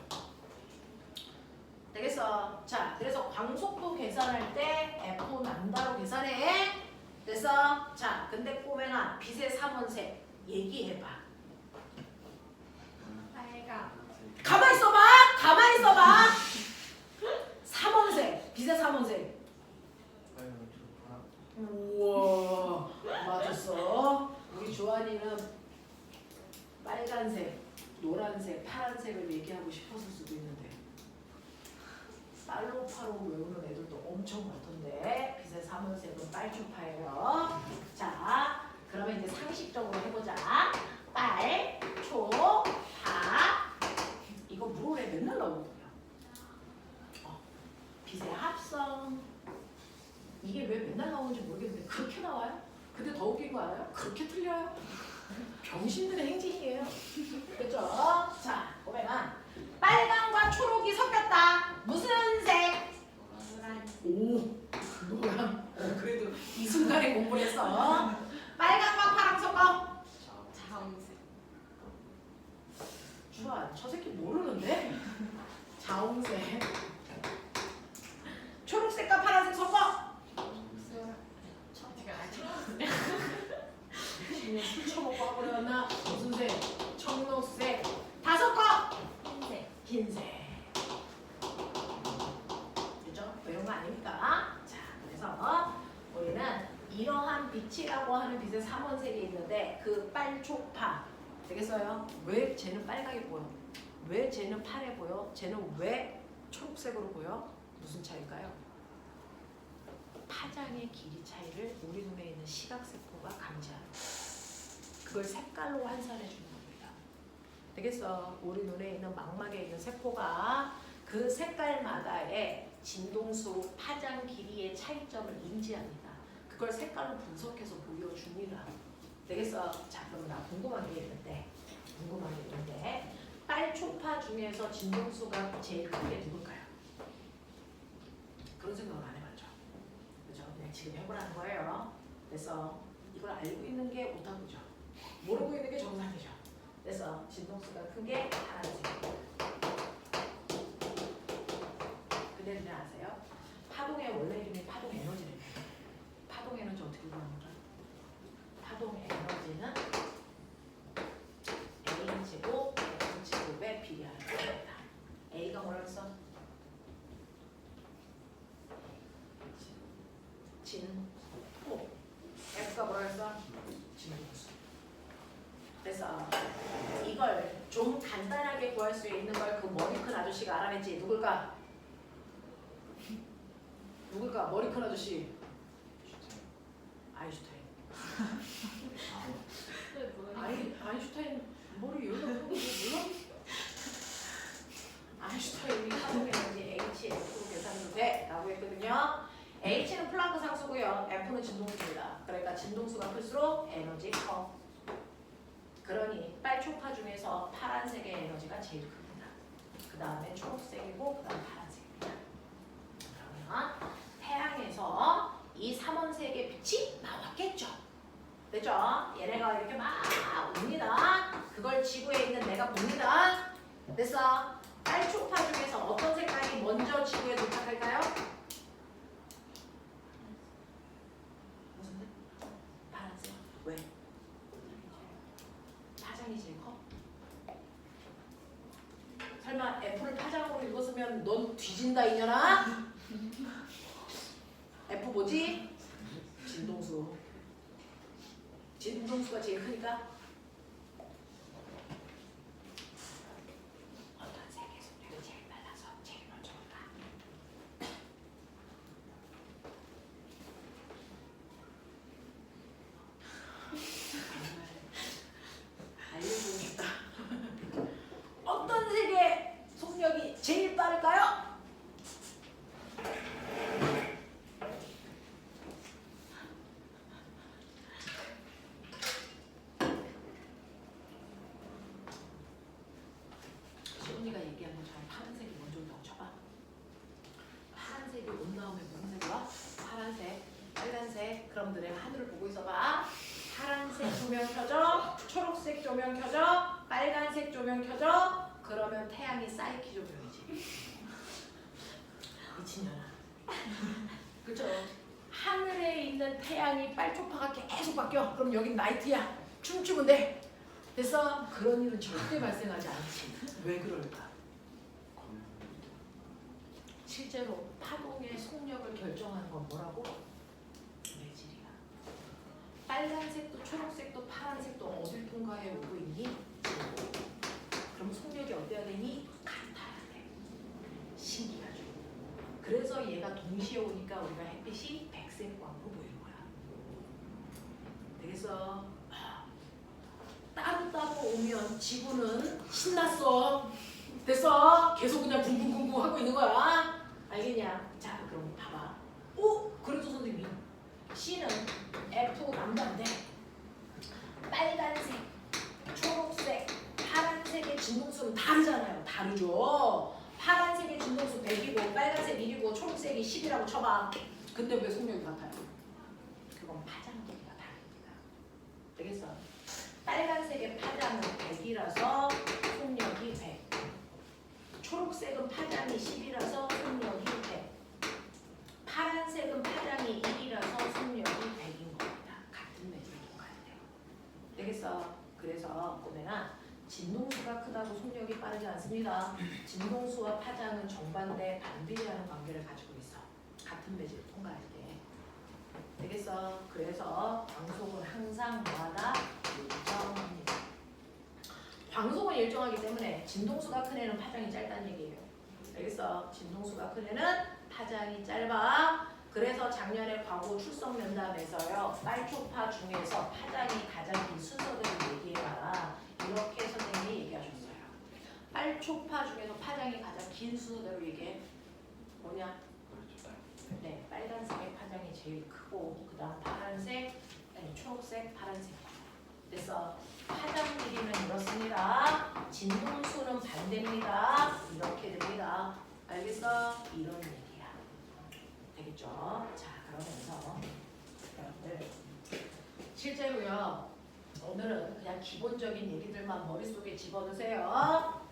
Speaker 1: 되겠어? 자, 그래서 광속도 계산할 때 F 난다로 계산해. 됐어? 자, 근데 꼬맹아 빛의 3원색 얘기해봐.
Speaker 2: 빨강.
Speaker 1: 가만히 있어봐. 가만히 있어봐. 3원색. 빛의 3원색. 우와, 맞았어. 우리 조한이는 빨간색, 노란색, 파란색을 얘기하고 싶었을 수도 있는데 빨로파로 외우는 애들도 엄청 많던데 빛의 3원색은 빨초파예요. 자, 그러면 이제 상식적으로 해보자. 빨, 초, 파. 이거 물어래 맨날 나오거든요. 빛의 합성. 이게 왜 맨날 나오는지 모르겠는데 그렇게 나와요? 근데 더 웃긴 거 알아요? 그렇게 틀려요? 병신들의 행진이에요. 그렇죠? 자, 보면 빨강과 초록이 섞였다. 무슨 색?
Speaker 2: 노란.
Speaker 1: 오, 노랑. 그래도 이 순간에 공부를 했어. 빨강과 파랑 섞어.
Speaker 2: 자홍색.
Speaker 1: 주아, 저 새끼 모르는데? 자홍색. 초록색과 파란색 섞어.
Speaker 2: 제가 아직
Speaker 1: 지금 술 처먹고 하고 그랬나? 무슨 색? 청록색. 다 섞어.
Speaker 2: 흰색.
Speaker 1: 흰색. 그죠? 외운 거 아닙니까? 자, 그래서 우리는 이러한 빛이라고 하는 빛의 3원색이 있는데 그 빨초파 되겠어요? 왜 쟤는 빨갛게 보여? 왜 쟤는 파래 보여? 쟤는 왜 초록색으로 보여? 무슨 차이일까요? 파장의 길이 차이를 우리 눈에 있는 시각세포가 감지하는 거예요. 그걸 색깔로 환산해 주는 겁니다. 되겠어? 우리 눈에 있는 망막에 있는 세포가 그 색깔마다의 진동수, 파장 길이의 차이점을 인지합니다. 그걸 색깔로 분석해서 보여줍니다. 되겠어? 자, 그럼 나 궁금한 게 있는데 빨초파 중에서 진동수가 제일 큰 게 누굴까요? 그런 생각을 안 해봤죠? 그죠? 그냥 지금 해보라는 거예요. 그래서 이걸 알고 있는 게 오타쿠죠. 모르고 있는 게 정상이죠. 그래서 진동수가 큰 게 파란색. 근데 그냥 아세요? 파동의 원래 이름이 파동 에너지래요. 파동 에너지 어떻게 구합니까? 파동 에너지는 A제곱 F제곱에 비례하는 겁니다. A가 뭐라고 했어? 진호. F가 뭐라고 했어? 진동수. 그래서 이걸 좀 간단하게 구할 수 있는 걸 그 머리 큰 아저씨가 알아냈지. 누굴까? 누굴까? 머리 큰 아저씨. 아인슈타인. 아인슈타인 머리 여기다 큰 거 몰라? 아인슈타인이 파동 에너지 HF로 계산해도 돼 라고 했거든요. H는 플랑크 상수고요. F는 진동수입니다. 그러니까 진동수가 클수록 에너지 커. 그러니 빨초파 중에서 파란색의 에너지가 제일 큽니다. 그 다음에 초록색이고 그 다음 파란색입니다. 그러면 태양에서 이 3원색의 빛이 나왔겠죠. 됐죠? 얘네가 이렇게 막 옵니다. 그걸 지구에 있는 내가 봅니다. 됐어? 빨초파 중에서 어떤 색깔이 먼저 지구에 도착할까요? 무슨 색? 파란색. 왜? 파장이 제일 커? 설마 F를 파장으로 읽었으면 넌 뒤진다 이년아? 뭐지? 진동수. 진동수가 제일 크니까 어떤 세계 속력이 제일 빨라서 제일 먼저 온다. 알려주고 싶다. 어떤 세계 속력이 제일 빠를까요? 시온이가 얘기한 것처럼 파란색이 먼저 온다고 쳐봐. 파란색이 온 다음에 무슨 색이 와? 파란색, 빨간색. 그럼 너네 하늘을 보고 있어봐. 파란색 조명 켜져, 초록색 조명 켜져, 빨간색 조명 켜져. 그러면 태양이 사이키 조명이지. 미친년아. 그렇죠? 하늘에 있는 태양이 빨초파가 계속 바뀌어. 그럼 여긴 나이트야. 춤추면 돼. 됐어? 그런 일은 절대 발생하지 않지. 왜 그럴까? 실제로 파동의 속력을 결정하는 건 뭐라고? 매질이야. 빨간색도 초록색도 파란색도 어딜 통과해 오고 있니? 그럼 속력이 어때야 되니? 같아야 돼. 신기하죠? 그래서 얘가 동시에 오니까 우리가 햇빛이 백색광으로 보이는 거야. 되겠어? 따로따로 오면 지구는 신났어. 됐어? 계속 그냥 붕붕붕붕 하고 있는 거야. 알겠냐? 자, 그럼 봐봐. 오! 그래도 선생님, C는 F 남자인데 빨간색, 초록색, 파란색의 진동수는 다르잖아요. 다르죠? 파란색의 진동수 100이고 빨간색 1이고 초록색이 10이라고 쳐봐. 근데 왜 속력이 같아요? 그건 파장 길이가 다릅니다. 되겠어? 빨간색의 파장은 100이라서 속력이 100. 초록색은 파장이 10이라서 속력이 100. 파란색은 파장이 1이라서 속력이 100인 겁니다. 같은 매듭을 통과할 때요. 되겠어? 그래서 보면은 진동수가 크다고 속력이 빠르지 않습니다. 진동수와 파장은 정반대 반비례하는 관계를 가지고 있어. 같은 매듭을 통과할 때. 되겠어? 그래서 광속은 항상 뭐하다? 일정합니다. 광속은 일정하기 때문에 진동수가 큰 애는 파장이 짧다는 얘기예요. 알겠어? 진동수가 큰 애는 파장이 짧아. 그래서 작년에 과거 출석 면담에서요. 빨초파 중에서 파장이 가장 긴 순서대로 얘기해봐라. 이렇게 선생님이 얘기하셨어요. 빨초파 중에서 파장이 가장 긴 순서대로 얘기해. 뭐냐? 네, 빨간색의 파장이 제일 크고 그 다음 파란색, 아니 초록색, 파란색. 됐어. 파장 길이는 이렇습니다. 진동수는 반대입니다. 이렇게 됩니다. 알겠어? 이런 얘기야. 되겠죠? 자, 그러면서 여러분들 실제로요. 오늘은 그냥 기본적인 얘기들만 머릿속에 집어넣으세요.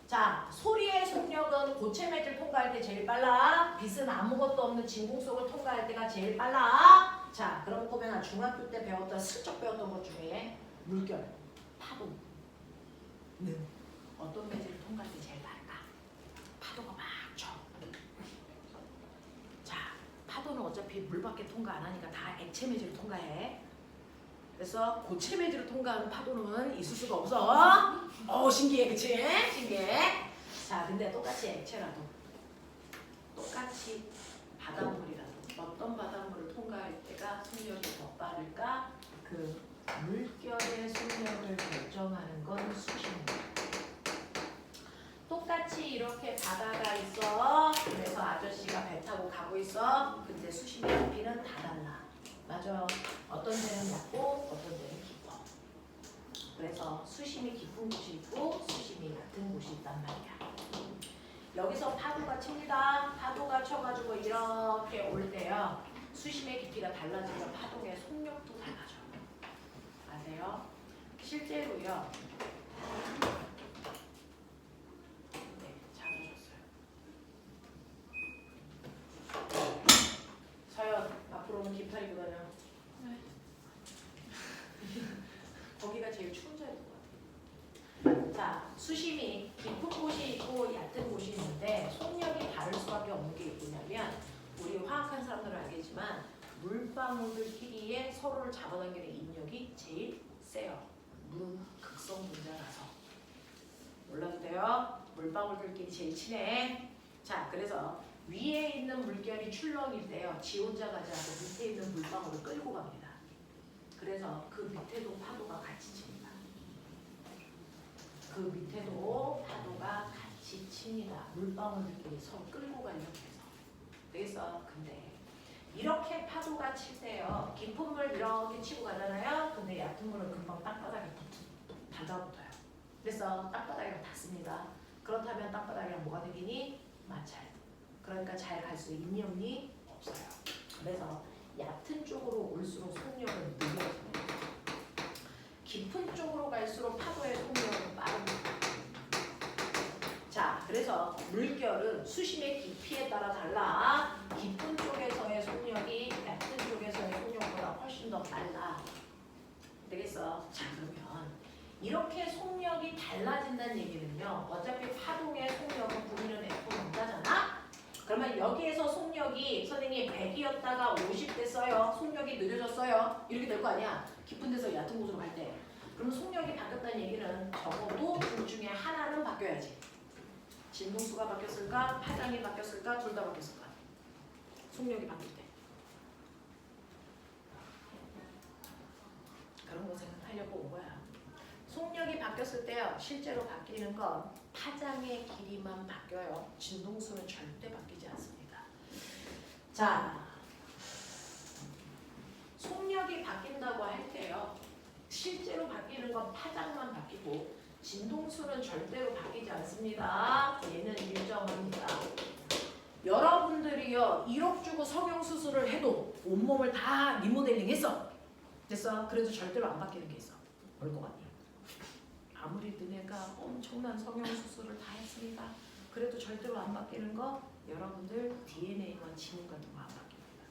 Speaker 1: 자, 소리의 속력은 고체 매질 통과할 때 제일 빨라. 빛은 아무것도 없는 진공 속을 통과할 때가 제일 빨라. 자, 그럼 보면 중학교 때 배웠던 슬쩍 배웠던 것 중에 물결, 파도는 어떤 매질을 통과할 때 제일 빠를까? 파도가 막 쳐. 자, 파도는 어차피 물밖에 통과 안 하니까 다 액체 매질을 통과해. 그래서 고체 매질을 통과하는 파도는 있을 수가 없어. 신기해, 그치? 신기해. 자, 근데 똑같이 액체라도, 똑같이 바닷물이라도 어떤 바닷물을 통과할 때가 속력이 더 빠를까? 그 물결의 속력을 결정하는 건 수심입니다. 똑같이 이렇게 바다가 있어. 그래서 아저씨가 배 타고 가고 있어. 근데 수심의 깊이는 다 달라. 맞아. 어떤 데는 얕고 어떤 데는 깊어. 그래서 수심이 깊은 곳이 있고 수심이 얕은 곳이 있단 말이야. 여기서 파도가 칩니다. 파도가 쳐가지고 이렇게 올 때요. 수심의 깊이가 달라지면 파도의 속력도 달라져요. 아세요? 실제로요. 네, 잘하셨어요. 서연, 앞으로는 깃털이보다는 거기가 제일 추운 자리인 것 같아요. 자, 수심이 깊은 곳이 있고 얕은 곳이 있는데 속력이 다를 수밖에 없는 게 뭐냐면 우리 화학한 사람들은 알겠지만 물방울들끼리의 서로를 잡아당기는 인력이 제일 세요. 물은 극성 분자라서. 몰라도 돼요. 물방울들끼리 제일 친해. 자, 그래서 위에 있는 물결이 출렁일 때요. 지 혼자 가지 않고 밑에 있는 물방울을 끌고 갑니다. 그래서 그 밑에도 파도가 같이 칩니다. 그 밑에도 파도가 같이 칩니다. 물방울들끼리 서로 끌고 가려고 해서. 그래서 근데 이렇게 파도가 칠 때요. 깊은 물 이렇게 치고 가잖아요. 근데 얕은 물은 금방 땅바닥에 달라붙어요. 그래서 땅바닥이랑 닿습니다. 그렇다면 땅바닥이랑 뭐가 되기니? 마찰. 그러니까 잘 갈 수 있니 없니? 없어요. 그래서 얕은 쪽으로 올수록 속력은 느려집니다. 깊은 쪽으로 갈수록 파도의 속력은 빠릅니다. 자, 그래서 물결은 수심의 깊이에 따라 달라. 깊은 쪽에서의 속력이 얕은 쪽에서의 속력보다 훨씬 더 빨라. 되겠어? 자, 그러면 이렇게 속력이 달라진다는 얘기는요. 어차피 파동의 속력은 V는 F 넘다잖아? 그러면 여기에서 속력이 선생님 100이었다가 50 됐어요. 속력이 느려졌어요. 이렇게 될 거 아니야? 깊은 데서 얕은 곳으로 갈 때. 그럼 속력이 바뀌었다는 얘기는 적어도 둘 중에 하나는 바뀌어야지. 진동수가 바뀌었을까? 파장이 바뀌었을까? 둘 다 바뀌었을까? 속력이 바뀔 때. 그런 거 생각하려고 온 거야. 속력이 바뀌었을 때요. 실제로 바뀌는 건 파장의 길이만 바뀌어요. 진동수는 절대 바뀌지 않습니다. 자, 속력이 바뀐다고 할 때요. 실제로 바뀌는 건 파장만 바뀌고 진동수는 절대로 바뀌지 않습니다. 얘는 일정합니다. 여러분들이요 1억 주고 성형수술을 해도 온몸을 다 리모델링 했어. 됐어? 그래도 절대로 안 바뀌는 게 있어. 뭘 것 같니? 아무리 너네가 엄청난 성형수술을 다 했습니다. 그래도 절대로 안 바뀌는 거 여러분들 DNA만 지문 같은 거 안 바뀝니다.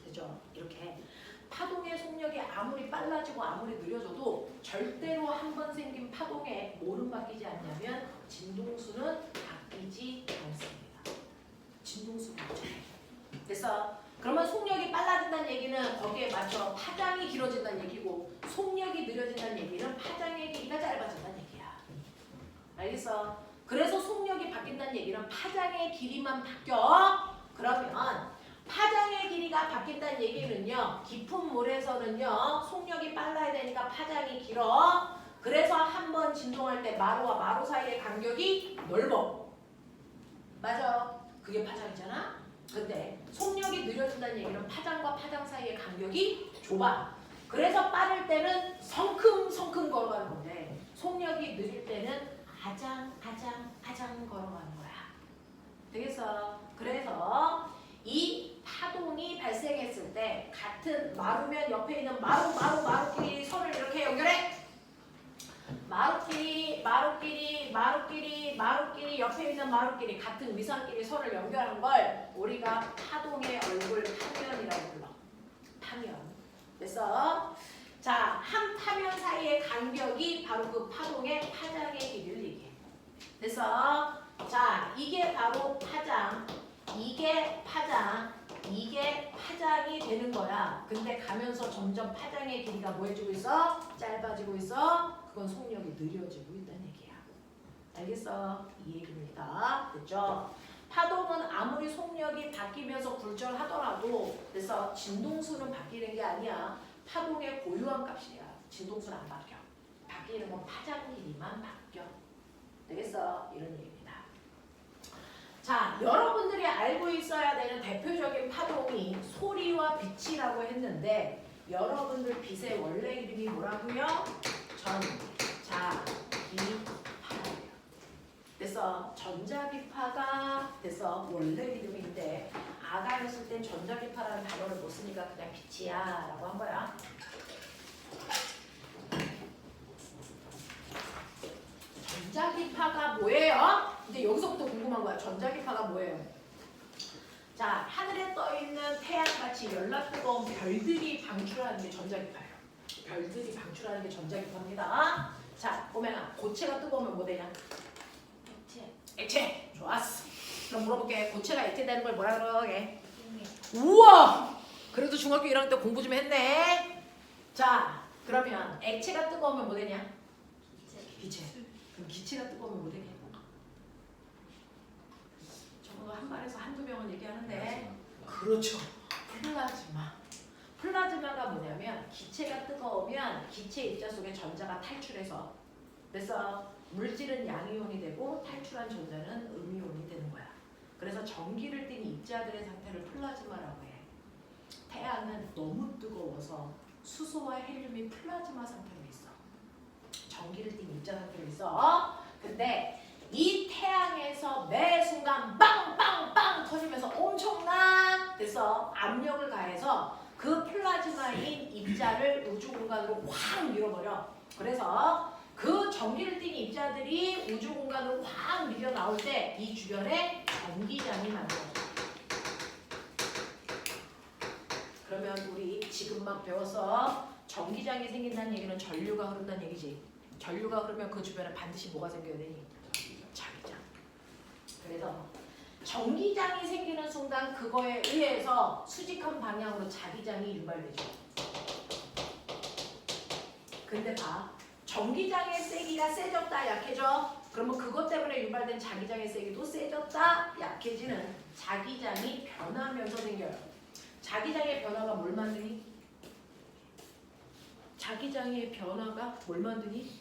Speaker 1: 그죠? 이렇게 파동의 속력이 아무리 빨라지고 아무리 느려져도 절대로 한 번 생긴 파동에 뭐는 바뀌지 않냐면 진동수는 바뀌지 않습니다. 진동수는 바뀌지 않아요. 됐어? 그러면 속력이 빨라진다는 얘기는 거기에 맞춰 파장이 길어진다는 얘기고 속력이 느려진다는 얘기는 파장의 길이가 짧아진다는 얘기야. 알겠어? 그래서 속력이 바뀐다는 얘기는 파장의 길이만 바뀌어. 그러면 파장의 길이가 바뀐다는 얘기는요. 깊은 물에서는요. 속력이 빨라야 되니까 파장이 길어. 그래서 한 번 진동할 때 마루와 마루 사이의 간격이 넓어. 맞아. 그게 파장이잖아. 근데 속력이 느려진다는 얘기는 파장과 파장 사이의 간격이 좁아. 그래서 빠를 때는 성큼성큼 걸어가는 건데 속력이 느릴 때는 아장 걸어가는 거야. 되겠어? 그래서 이 파동이 발생했을 때 같은 마루면 옆에 있는 마루끼리 선을 이렇게 연결해. 마루끼리 옆에 있는 마루끼리 같은 위상끼리 선을 연결하는 걸 우리가 파동의 얼굴 파면이라고 불러. 파면. 됐어? 자, 한 파면 사이의 간격이 바로 그 파동의 파장의 길이를 얘기해. 됐어? 자, 이게 바로 파장, 이게 파장, 이게 파장이 되는 거야. 근데 가면서 점점 파장의 길이가 뭐 해지고 있어? 짧아지고 있어. 그건 속력이 느려지고 있다는 얘기야. 알겠어? 이 얘기입니다. 됐죠? 파동은 아무리 속력이 바뀌면서 굴절하더라도 그래서 진동수는 바뀌는 게 아니야. 파동의 고유한 값이야. 진동수는 안 바뀌어. 바뀌는 건 파장 길이만 바뀌어. 되겠어? 이런 얘기입니다. 자, 여러분들이 알고 있어야 되는 대표적인 파동이 소리와 빛이라고 했는데 여러분들 빛의 원래 이름이 뭐라고요? 전자기파예요. 그래서 전자기파가 그래서 원래 이름인데 아가였을 땐 전자기파라는 단어를 못 쓰니까 그냥 빛이야 라고 한 거야. 전자기파가 뭐예요? 이제 여기서부터 궁금한 거야. 전자기파가 뭐예요? 자, 하늘에 떠있는 태양같이 연락 뜨거운 별들이 방출하는 게 전자기파예요. 별들이 방출하는 게 전자기파입니다. 자, 꼬맹아, 고체가 뜨거우면 뭐 되냐? 액체. 좋았어. 그럼 물어볼게. 고체가 액체되는 걸 뭐라 그러게?
Speaker 2: 네.
Speaker 1: 우와! 그래도 중학교 1학년 때 공부 좀 했네. 자, 그러면 액체가 뜨거우면 뭐 되냐? 기체. 그럼 기체가 뜨거우면 뭐 되냐? 저거 한 말에서 한두 명은 얘기하는데. 그렇죠. 플라즈마. 플라즈마가 뭐냐면 기체가 뜨거우면 기체 입자 속에 전자가 탈출해서 그래서 물질은 양이온이 되고 탈출한 전자는 음이온이 되는 거야. 그래서 전기를 띤 입자들의 상태를 플라즈마라고 해. 태양은 너무 뜨거워서 수소와 헬륨이 플라즈마 상태로 있어. 전기를 띤 입자 상태로 있어. 근데 이 태양에서 매 순간 빵빵빵 터지면서 엄청난 그래서 압력을 가해서 그 플라즈마인 입자를 우주 공간으로 확 밀어버려. 그래서 그 전기를 띤 입자들이 우주 공간으로 확 밀려 나올 때 이 주변에 전기장이 만들어져. 그러면 우리 지금 막 배워서 전기장이 생긴다는 얘기는 전류가 흐른다는 얘기지. 전류가 흐르면 그 주변에 반드시 뭐가 생겨야 되니? 자기장. 그래서 전기장이 생기는 순간 그거에 의해서 수직한 방향으로 자기장이 유발되죠. 근데 봐. 전기장의 세기가 세졌다 약해져. 그러면 그것 때문에 유발된 자기장의 세기도 세졌다 약해지는 자기장이 변하면서 생겨요. 자기장의 변화가 뭘 만드니? 자기장의 변화가 뭘 만드니?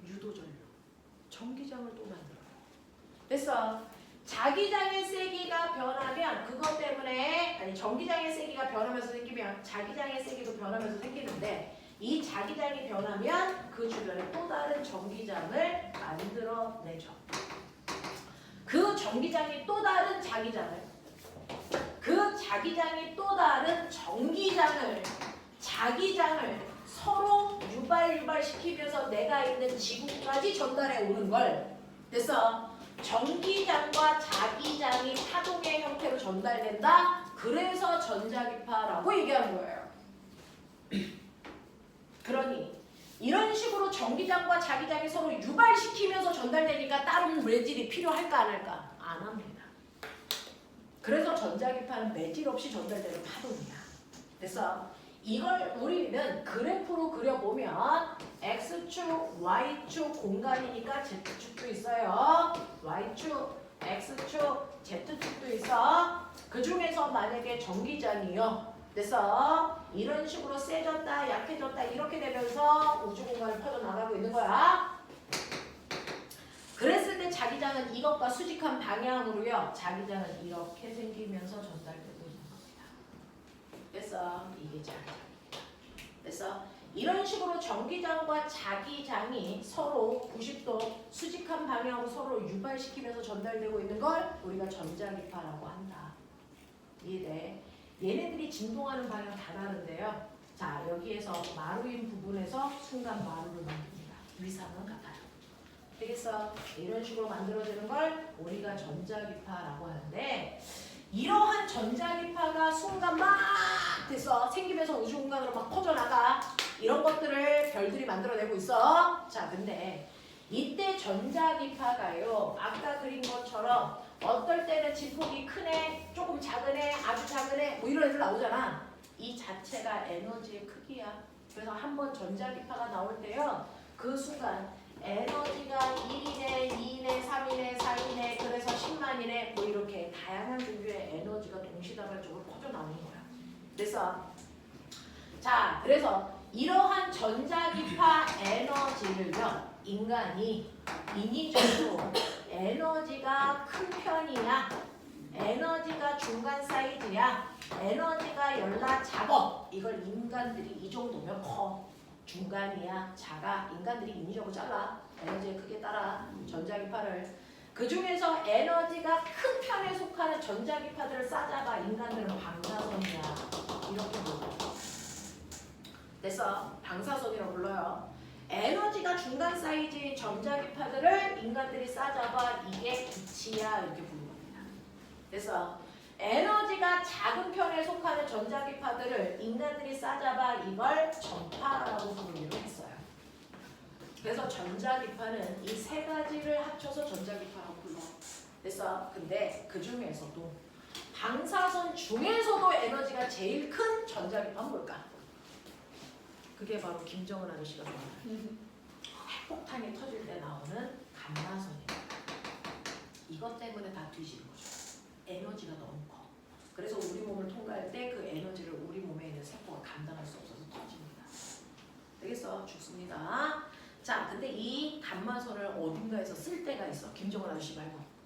Speaker 1: 유도전류. 전기장을 또 만들어요. 됐어. 자기장의 세기가 변하면 그것 때문에 아니 전기장의 세기가 변하면서 생기면 자기장의 세기도 변하면서 생기는데 이 자기장이 변하면 그 주변에 또 다른 전기장을 만들어내죠. 그 전기장이 또 다른 자기장을 그 자기장이 또 다른 전기장을 자기장을 서로 유발시키면서 내가 있는 지구까지 전달해 오는 걸 됐어. 전기장과 자기장이 파동의 형태로 전달된다. 그래서 전자기파라고 얘기하는 거예요. 그러니 이런 식으로 전기장과 자기장이 서로 유발시키면서 전달되니까 다른 매질이 필요할까 안 할까? 안 합니다. 그래서 전자기파는 매질 없이 전달되는 파동이야. 그래서 이걸 우리는 그래프로 그려보면 X축, Y축 공간이니까 Z축도 있어요. Y축, X축, Z축도 있어. 그 중에서 만약에 전기장이요. 그래서 이런 식으로 세졌다, 약해졌다 이렇게 되면서 우주 공간을 퍼져나가고 있는 거야. 그랬을 때 자기장은 이것과 수직한 방향으로요. 자기장은 이렇게 생기면서 전달되고 있는 겁니다. 그래서 이게 자기장입니다. 그래서 이런 식으로 전기장과 자기장이 서로 90도 수직한 방향으로 서로 유발시키면서 전달되고 있는 걸 우리가 전자기파라고 한다. 이해돼? 얘네들이 진동하는 방향 다 다른데요. 자, 여기에서 마루인 부분에서 순간 마루를 만듭니다. 위상은 같아요. 되겠어? 이런 식으로 만들어지는 걸 우리가 전자기파라고 하는데 이러한 전자기파가 순간 막 돼서 생기면서 우주 공간으로 막 퍼져나가. 이런 것들을 별들이 만들어내고 있어. 자, 근데 이때 전자기파가요. 아까 그린 것처럼 어떨 때는 진폭이 큰 애, 조금 작은 애, 아주 작은 애 뭐 이런 애들 나오잖아. 이 자체가 에너지의 크기야. 그래서 한번 전자기파가 나올 때요. 그 순간 에너지가 1이네, 2이네, 3이네, 4이네, 그래서 10만이네 뭐 이렇게 다양한 종류의 에너지가 동시다발적으로 퍼져나오는 거야. 그래서 자, 그래서 이러한 전자기파 에너지를요. 인간이 인위적으로 에너지가 큰 편이야, 에너지가 중간 사이즈야, 에너지가 열나 작어. 이걸 인간들이 이 정도면 커. 중간이야, 작아. 인간들이 인위적으로 잘라. 에너지의 크기에 따라 전자기파를. 그 중에서 에너지가 큰 편에 속하는 전자기파들을 싸잡아. 인간들은 방사선이야. 이렇게 불러요. 그래서 방사선이라고 불러요. 에너지가 중간 사이즈의 전자기파들을 인간들이 싸잡아. 이게 빛이야. 이렇게 부르는 겁니다. 그래서 에너지가 작은 편에 속하는 전자기파들을 인간들이 싸잡아. 이걸 전파라고 부르기로 했어요. 그래서 전자기파는 이 세 가지를 합쳐서 전자기파라고 불러. 됐어? 근데 그 중에서도 방사선 중에서도 에너지가 제일 큰 전자기파는 뭘까? 그게 바로 김정은 아저씨가 좋아하는 핵폭탄이 터질 때 나오는 감마선입니다. 이것 때문에 다 뒤지는 거죠. 에너지가 너무 커. 그래서 우리 몸을 통과할 때 그 에너지를 우리 몸에 있는 세포가 감당할 수 없어서 터집니다. 되겠어? 죽습니다. 자, 근데 이 감마선을 어딘가에서 쓸 때가 있어. 김정은 아저씨 말고.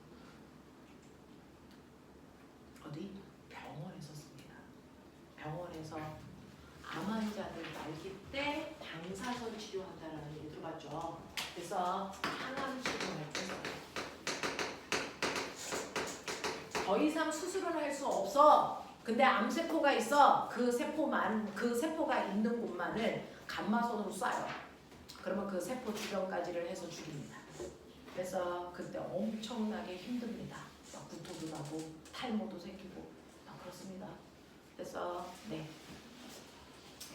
Speaker 1: 어디? 병원에서 씁니다. 병원에서 암 환자들 말기 때 방사선 치료한다라는 얘기 들어봤죠. 그래서 항암 치료할 때 더 이상 수술은 할 수 없어. 근데 암세포가 있어. 그 세포가 있는 곳만을 감마선으로 쏴요. 그러면 그 세포 주변까지를 해서 죽입니다. 그래서 그때 엄청나게 힘듭니다. 막 구토도 나고 탈모도 생기고 막 그렇습니다. 그래서 네,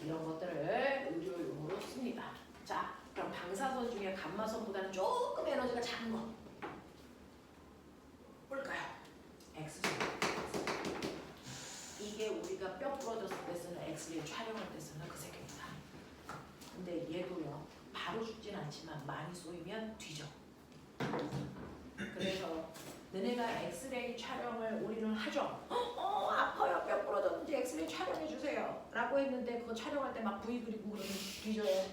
Speaker 1: 이런 것들을 의료용으로 씁니다. 자, 그럼 방사선 중에 감마선보다는 조금 에너지가 작은 거 뭘까요? 엑스레이. 이게 우리가 뼈 부러졌을 때 쓰는 엑스레이 촬영할 때 쓰는 그 색입니다. 근데 얘도요, 바로 죽진 않지만 많이 쏘이면 뒤져. 그래서 너네가 엑스레이 촬영을 우리는 하죠. 아파요, 뼈 부러졌는지 엑스레이 촬영해 주세요 라고 했는데 그거 촬영할 때 막 부위 그리고 그러면 뒤져요.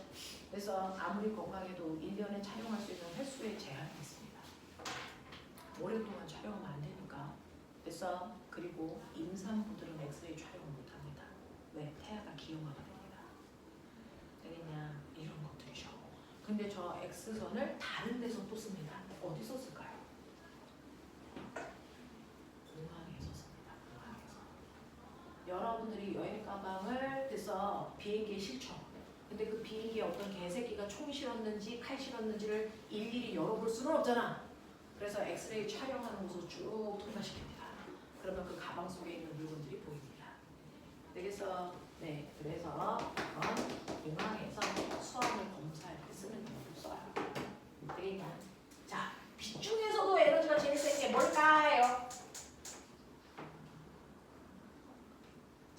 Speaker 1: 그래서 아무리 건강해도 1년에 촬영할 수 있는 횟수에 제한이 있습니다. 오랫동안 촬영하면 안 되니까. 그래서 그리고 임산부들은 엑스레이 촬영을 못합니다. 왜? 태아가 기형아가 됩니다. 되겠냐? 이런 것들이죠. 근데 저 X선을 다른 데서 또 씁니다. 어디서 쓸까요? 공항에서 씁니다. 공항에서. 여러분들이 여행 가방을 돼서 비행기에 실죠. 근데 그 비행기에 어떤 개새끼가 총 실었는지 칼 실었는지를 일일이 열어볼 수는 없잖아. 그래서 엑스레이 촬영하는 곳으로 쭉 통과시킵니다. 그러면 그 가방 속에 있는 물건들이 보입니다. 되겠어? 네, 그래서 공항에서 수압을 검사할 때 쓰는 용도로 써요. 되겠냐? 자, 빛 중에서도 에너지가 제일 센 게 뭘까요?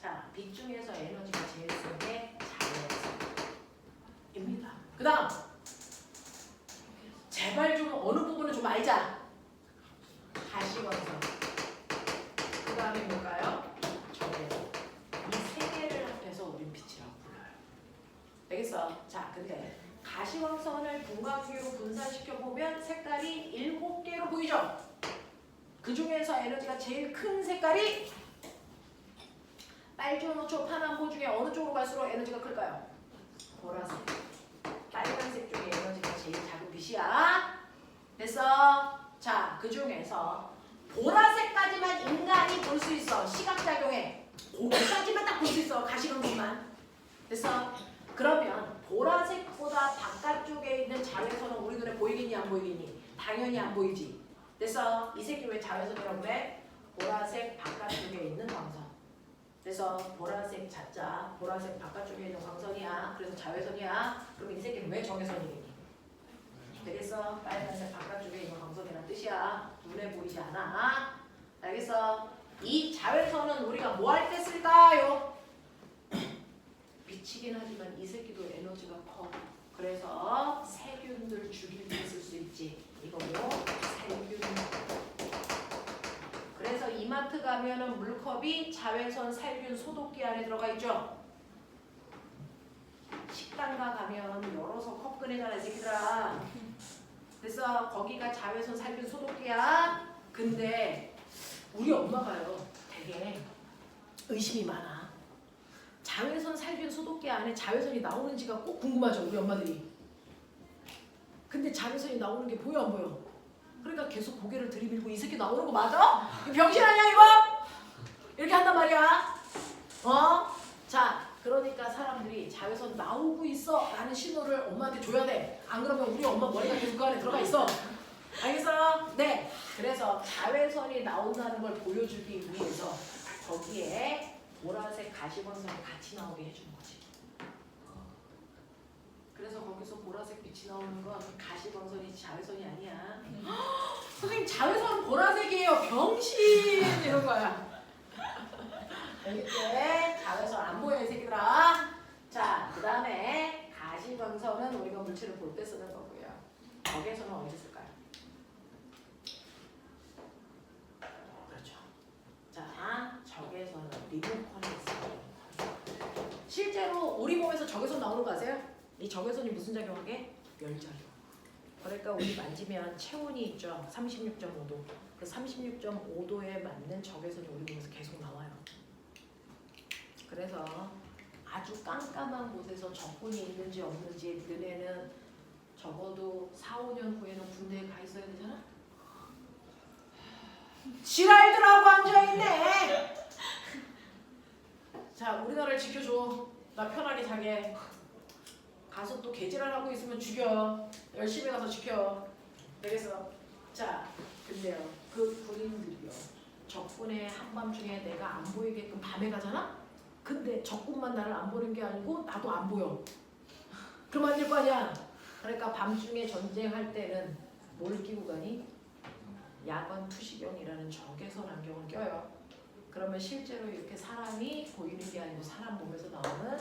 Speaker 1: 자, 빛 중에서 에너지가 제일 센 게 자외선입니다. 그 다음 제발 좀 어느 부분을 좀 알자. 가시광선. 그 다음에 뭘까요? 적외선. 이 세 개를 합해서 우린 빛이라고 불러요. 되겠어? 자, 근데 가시광선을 분광기로 분산시켜 보면 색깔이 7개로 보이죠? 그 중에서 에너지가 제일 큰 색깔이 빨주노초 파남보 중에 어느 쪽으로 갈수록 에너지가 클까요? 보라색. 빨간색 쪽에 에너지가 제일 작은 빛이야. 됐어? 자, 그 중에서 보라색까지만 인간이 볼 수 있어. 시각작용에. 거기까지만 딱 볼 수 있어. 가시광선만. 됐어? 그러면 보라색보다 바깥쪽에 있는 자외선은 우리 눈에 보이겠니 안 보이겠니? 당연히 안 보이지. 됐어? 이 새끼 왜 자외선이라고 그래? 보라색 바깥쪽에 있는 광선. 그래서 보라색 자자, 보라색 바깥쪽에 있는 광선이야. 그래서 자외선이야. 그럼 이 새끼는 왜 적외선이겠니? 되겠어? 빨간색 바깥쪽에 있는 광선이란 뜻이야. 눈에 보이지 않아. 알겠어? 이 자외선은 우리가 뭐 할 때 쓸까요? 비치긴 하지만 이 새끼도 에너지가 커. 그래서 세균들 죽일 때 쓸 수 있지. 이거 뭐? 살균. 그래서 이마트 가면은 물컵이 자외선 살균 소독기 안에 들어가 있죠. 식당가 가면 열어서 컵 꺼내잖아, 이 새끼들아. 그래서 거기가 자외선 살균 소독기야. 근데 우리 엄마가요, 되게 의심이 많아. 자외선 살균 소독기 안에 자외선이 나오는지가 꼭 궁금하죠, 우리 엄마들이. 근데 자외선이 나오는 게 보여 안 보여? 그러니까 계속 고개를 들이밀고 이 새끼 나오는 거 맞아? 병신 아니야 이거? 이렇게 한단 말이야. 자, 그러니까 사람들이 자외선 나오고 있어 라는 신호를 엄마한테 줘야 돼. 안 그러면 우리 엄마 머리가 계속 그 안에 들어가 있어. 알겠어? 네. 그래서 자외선이 나온다는 걸 보여주기 위해서 거기에 보라색 가시광선이 같이 나오게 해준 거지. 그래서 거기 저기서 보라색 빛이 나오는 건 가시광선이지 자외선이 아니야. 선생님 자외선 보라색이에요. 병신 이런 거야. 알겠지? 자외선 안 보여 이 새끼들아. 자, 그 다음에 가시광선은 우리가 물체를 볼 때 쓰는 거고요. 적외선은 어디서 쓸까요? 그렇죠. 자, 적외선은 리모컨에 있어요. 실제로 우리 몸에서 적외선 나오는 거 아세요? 이 적외선이 무슨 작용하게? 열작용. 그러니까 우리 만지면 체온이 있죠. 36.5도. 그 36.5도에 맞는 적외선이 우리 몸에서 계속 나와요. 그래서 아주 깜깜한 곳에서 적군이 있는지 없는지 너네는 적어도 4, 5년 후에는 군대에 가 있어야 되잖아? 지랄들하고 앉아있네! 자, 우리나라를 지켜줘. 나 편하게 자게. 가서 또 개지랄하고 있으면 죽여. 열심히 가서 지켜. 알겠어? 자, 근데요. 그 군인들이요. 적군의 한밤중에 내가 안 보이게끔 밤에 가잖아? 근데 적군만 나를 안 보는 게 아니고 나도 안 보여. 그럼 안 될 거 아니야? 그러니까 밤중에 전쟁할 때는 뭘 끼고 가니? 야광 투시경이라는 적외선 안경을 껴요. 그러면 실제로 이렇게 사람이 보이는 게 아니고 사람 몸에서 나오는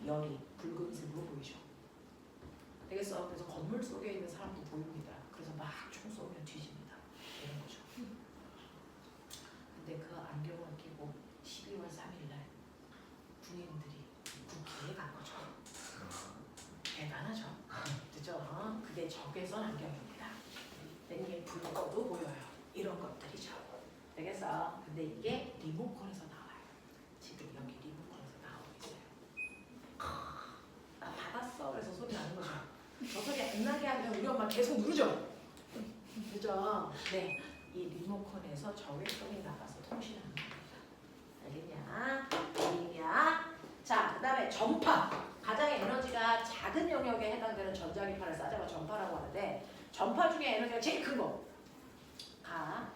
Speaker 1: 열이 붉은색으로 보이죠. 되겠어? 그래서 건물 속에 있는 사람도 보입니다. 그래서 막 총 쏘면 뒤집니다. 이런 거죠. 근데 그 안경을 끼고 12월 3일날 군인들이 국회에 간 거죠. 대단하죠? 그죠? 그게 적외선 안경입니다. 이게 불 꺼도 보여요. 이런 것들이죠. 되겠어? 근데 이게 리모컨에서 나와요. 지금 여기 리모컨에서 나오고 있어요. 나 받았어. 그래서 소리 나는 거죠. 저 소리 안 나게 하면 우리 엄마 계속 누르죠. 그죠? 네, 이 리모컨에서 적외선이 나가서 통신하는 겁니다. 알겠냐? 알겠냐? 자, 그 다음에 전파. 가장 에너지가 작은 영역에 해당되는 전자기파를 싸자고 전파라고 하는데 전파 중에 에너지가 제일 큰 거. 가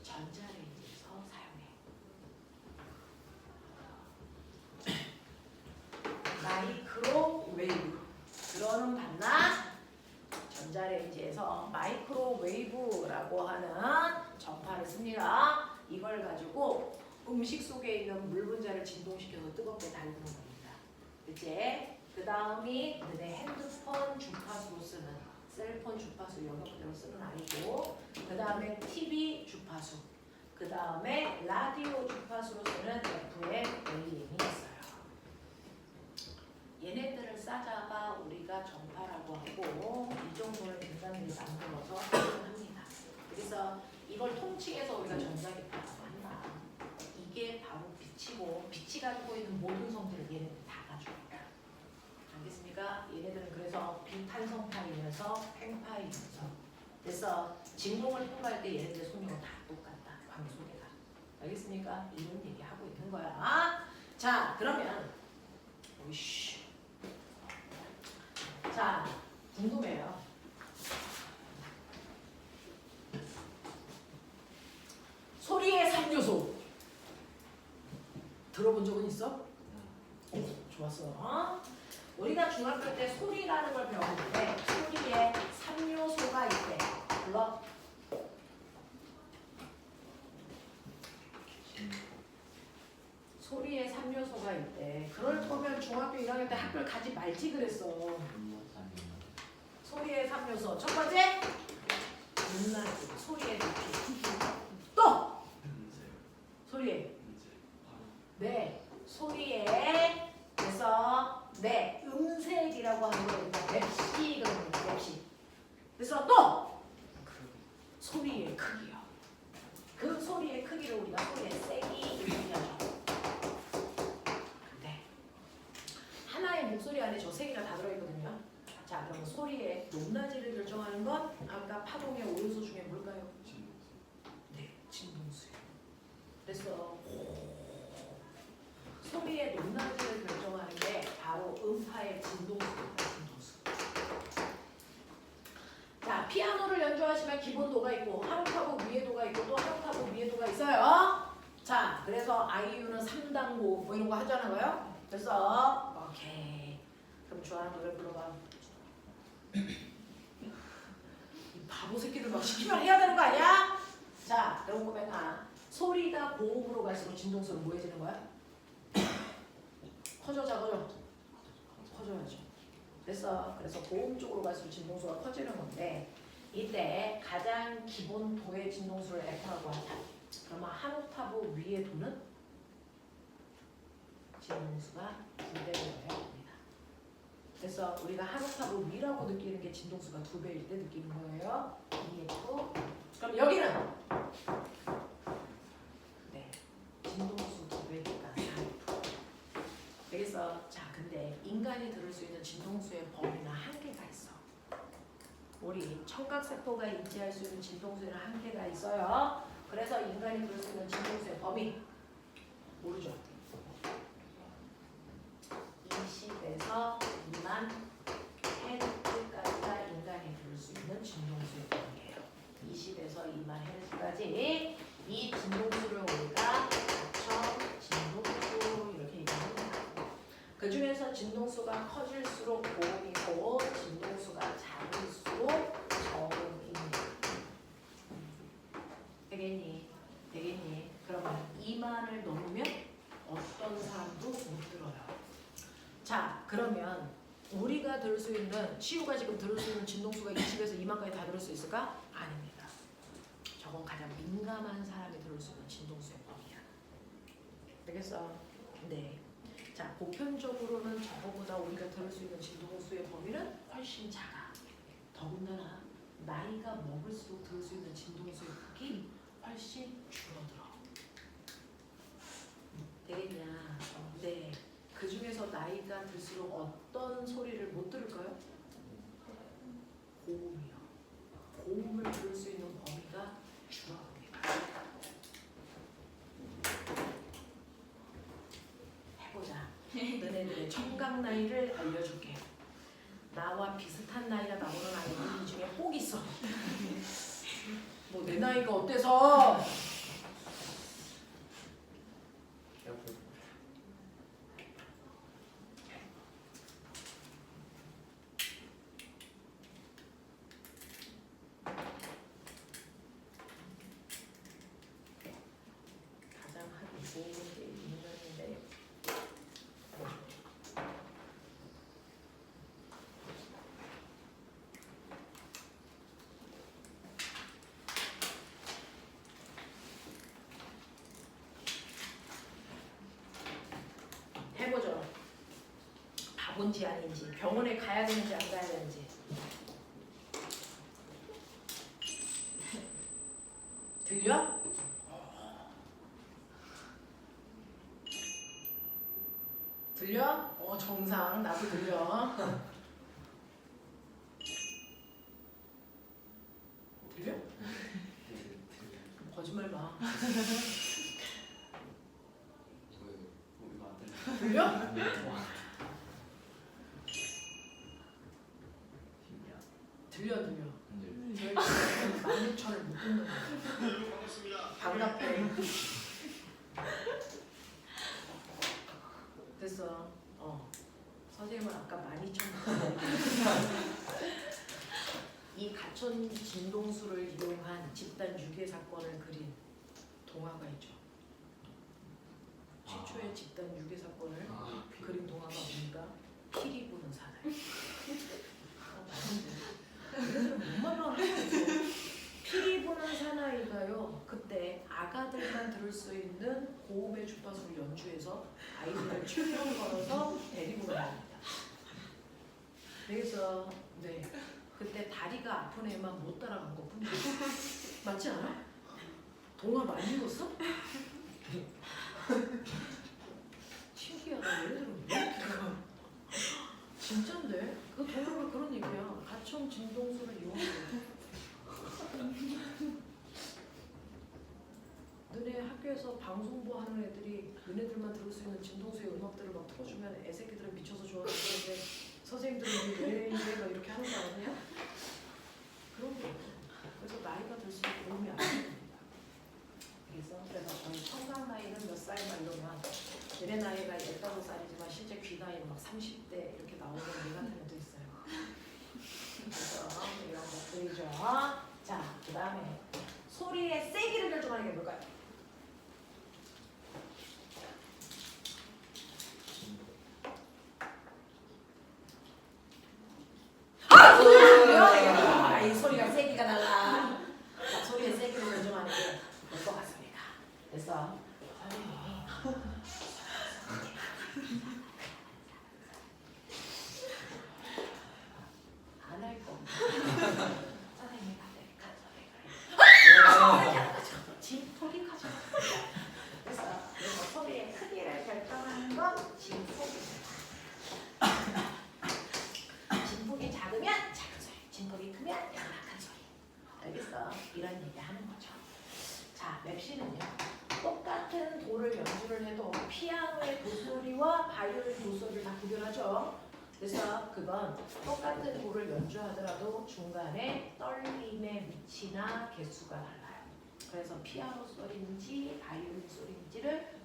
Speaker 1: 전자레인지에서 사용해. 마이크로웨이브. 들어는 봤나? 전자레인지에서 마이크로웨이브라고 하는 전파를 씁니다. 이걸 가지고 음식 속에 있는 물 분자를 진동시켜서 뜨겁게 달구는 겁니다. 그치? 그 다음이 너네 핸드폰 주파수로 쓰는 셀폰 주파수 영역대로 쓰는 아이고, 그 다음에 TV 주파수, 그 다음에 라디오 주파수로 쓰는 FM AM이 있어요. 얘네들을 싸자가 우리가 전파라고 하고 이 정도의 인간들이 만들어서 합니다. 그래서 이걸 통칭해서 우리가 전자기파라고 한다. 이게 바로 빛이고 빛이 가지고 있는 모든 성질을 얘네들 다 가지고 있다. 알겠습니까? 얘네들은 그래서 비탄성파이면서 팽파이면서 그래서 진동을 통과할 때 얘네들의 속력은 다 똑같다. 광속에가. 알겠습니까? 이런 얘기 하고 있는 거야. 자, 그러면 오이씨. 자, 궁금해요. 소리의 3요소 들어본 적은 있어? 좋았어. 우리가 중학교 때 소리라는 걸 배웠는데 소리에 3요소가 있대. 불러. 소리에 3요소가 있대. 그럴 거면 중학교 1학년 때 학교를 가지 말지 그랬어. 소리의 3요소. 첫 번째, 음란지. 소리의 높이. 또! 소리에. 네. 소리에. 그래서 네. 음색이라고 하는 거니까 맵시 그러는 거야. 맵시. 그래서 또! 소리의 크기요. 그 소리의 크기를 우리가 소리의 세기 얘기하죠. 네. 하나의 목소리 안에 저 세 개가 다 들어있거든요. 자, 그러면 소리의 높낮이를 결정하는 건 아까 파동의 5요소 중에 뭘까요? 네, 진동수요. 그래서 소리의 높낮이를 결정하는 게 바로 음파의 진동수입니다. 진동수. 자, 피아노를 연주하시면 기본 도가 있고 한 옥타브 위에 도가 있고 또 한 옥타브 위에 도가 있어요. 자, 그래서 아이유는 3단고 뭐 이런 거 하잖아요. 그래서 오케이. 그럼 좋아하는 노래 불러봐. 이 바보 새끼들 막 시키면 해야 되는 거 아니야? 자, 그럼 보면아 소리가 고음으로 갈수록 진동수는 뭐해지는 거야? 커져 작아져? 커져야죠. 그래서 고음 쪽으로 갈수록 진동수가 커지는 건데 이때 가장 기본 도의 진동수를 F라고 한다. 그러면 한 옥타브 위의 도는 진동수가 2배여야 합니다. 그래서 우리가 한 옥타브 위라고 느끼는 게 진동수가 2배일 때 느끼는 거예요. EF. 그럼 여기는 네, 진동수 2배니까 4F. 되겠어? 자, 근데 인간이 들을 수 있는 진동수의 범위는 한계가 있어. 우리 청각세포가 인지할 수 있는 진동수에는 한계가 있어요. 그래서 인간이 들을 수 있는 진동수의 범위 모르죠? 20에서 2만 헤르츠까지가 인간이 들을 수 있는 진동수의 범위예요. 20에서 2만 헤르츠까지 이 진동수를 우리가 가청 진동수 이렇게 얘기합니다. 그 중에서 진동수가 커질수록 고음이고 진동수가 작을수록 저음입니다. 되겠니? 되겠니? 그러면 2만을 넘으면 어떤 사람도 못 들어요. 자, 그러면 우리가 들을 수 있는 치유가 지금 들을 수 있는 진동수가 20에서 2만까지 다 들을 수 있을까? 아닙니다. 저건 가장 민감한 사람이 들을 수 있는 진동수의 범위야. 되겠어? 네. 자, 보편적으로는 저거보다 우리가 들을 수 있는 진동수의 범위는 훨씬 작아. 더군다나 나이가 먹을수록 들을 수 있는 진동수의 폭이 훨씬 줄어들어. 되겠냐? 네. 그 중에서 나이가 들수록 어떤 소리를 못 들을까요? 고음이요. 고음을 들을 수 있는 범위가 줄어듭니다. 해보자. 너네들의 청각 나이를 알려줄게. 나와 비슷한 나이가 나오는 아이들 중에 꼭 있어. 뭐 내 나이가 어때서? 가장 하기 좋은 게 인간인데 해보죠. 바본지 아닌지, 병원에 가야 되는지 안 가야 되는지. 들려? 들려? 정상. 나도 들려. 들려? 거짓말 마. 들려? 들려. 16,000을 못 듣는 거야. 반갑대. 됐어. 선생님은 아까 12,000원. 이 가천 진동수를 이용한 집단 유괴 사건을 그린 동화가 있죠. 최초의 집단 유괴 사건을 그린 동화가 뭡니까? 피리 부는 사나이. 뭔말로 하는 거죠? 피리 부는 사나이가요. 그때 아가들만 들을 수 있는 고음의 주파수를 연주해서 아이들을 출동 걸어서 데리고 나옵니다. 그래서 네 그때 다리가 아픈 애만 못 따라간 것뿐이야. 맞지 않아? 동화 많이 읽었어? 신기하다. 얘네들은 왜 이렇게 진짠데? 그 동화가 그런 얘기야. 가청 진동수를 이용해. 너네 학교에서 방송부 하는 애들이 너네들만 들을 수 있는 진동수의 음악들을 막 틀어주면 애새끼들은 미쳐서 좋아하는데 선생님들은 왜 이래가 이렇게 하는 거 아니야? 그런 게 없어. 그래서 나이가 들수록 도움이 안 됩니다. 그래서 저희 청각 나이는 몇 살만 이러면 얘네 나이가 15살이지만 실제 귀 나이는 막 30대 이렇게 나오는 얘 같은 애도 있어요. 그래서 이런 것들이죠. 자, 그 다음에 소리의 세기를 결정하는 게 뭘까요? 이 소리가 세기가 달라. 자, 소리의 세기를 결정하는 게 될 것 같습니다. 그래서 선생님이 안 할 겁니다. 선생님이 갑자기 간 소리가 진폭이 커져. 그래서 소리의 크기를 결정하는 건 진폭입니다. 진폭이 작으면 작은 소리, 진폭이 크면 약한 소리. 알겠어? 이런 얘기 하는 거죠. 자, 맵시는요. 똑같은 도를 연주를 해도 피아노의 도소리와 바이올린 도소리를 다 구별하죠. 그래서 그건 똑같은 도를 연주하더라도 중간에 떨림의 위치나 개수가 달라요. 그래서 피아노 소리인지 바이올린 소리인지를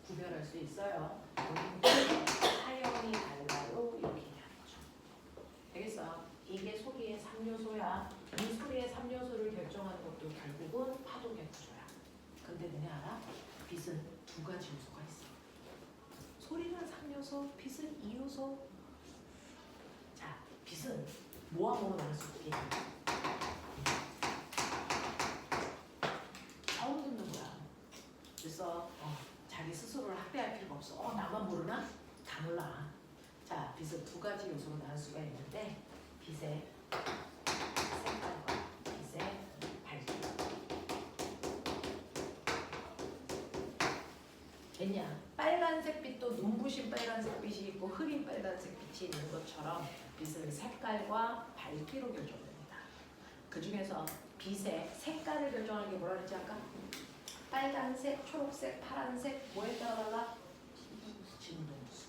Speaker 1: 구별할 수 있어요. 사형이 달라요. 이렇게 얘기하는 거죠. 알겠어? 이게 소리의 3요소야. 이 소리의 3요소를 결정하는 것도 결국은 파동의 구조야. 근데 너네 알아? 빛은 두 가지 요소가 있어. 소리는 3요소, 빛은 2요소. 자, 빛은 뭐와 뭐로 나눌 수 있게? 처음 듣는 거야. 그래서 자기 스스로를 학대할 필요가 없어. 나만 모르나? 다 몰라. 자, 빛은 두 가지 요소로 나눌 수가 있는데 빛의 색깔과 빛의 밝기. 됐냐? 빨간색 빛도 눈부신 빨간색 빛이 있고 흐린 빨간색 빛이 있는 것처럼 빛은 색깔과 밝기로 결정됩니다. 그 중에서 빛의 색깔을 결정하는 게 뭐라 그랬지 아까? 빨간색, 초록색, 파란색 뭐에 따라 달라? 진동수.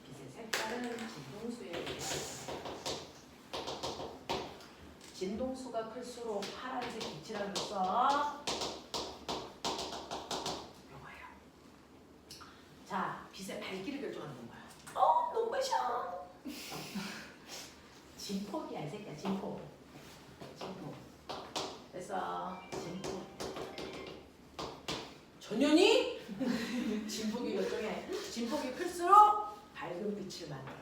Speaker 1: 빛의 색깔은 진동수에 의해서 진동수가 클수록 파란색 빛이라는 거 요거예요. 자, 빛의 밝기를 결정하는 건 뭐야? 눈부셔. 진폭이야, 이 새끼야, 진폭. 진폭. 그래서 진폭. 전현이 진폭이 결정해. 진폭이 클수록 밝은 빛을 만들어.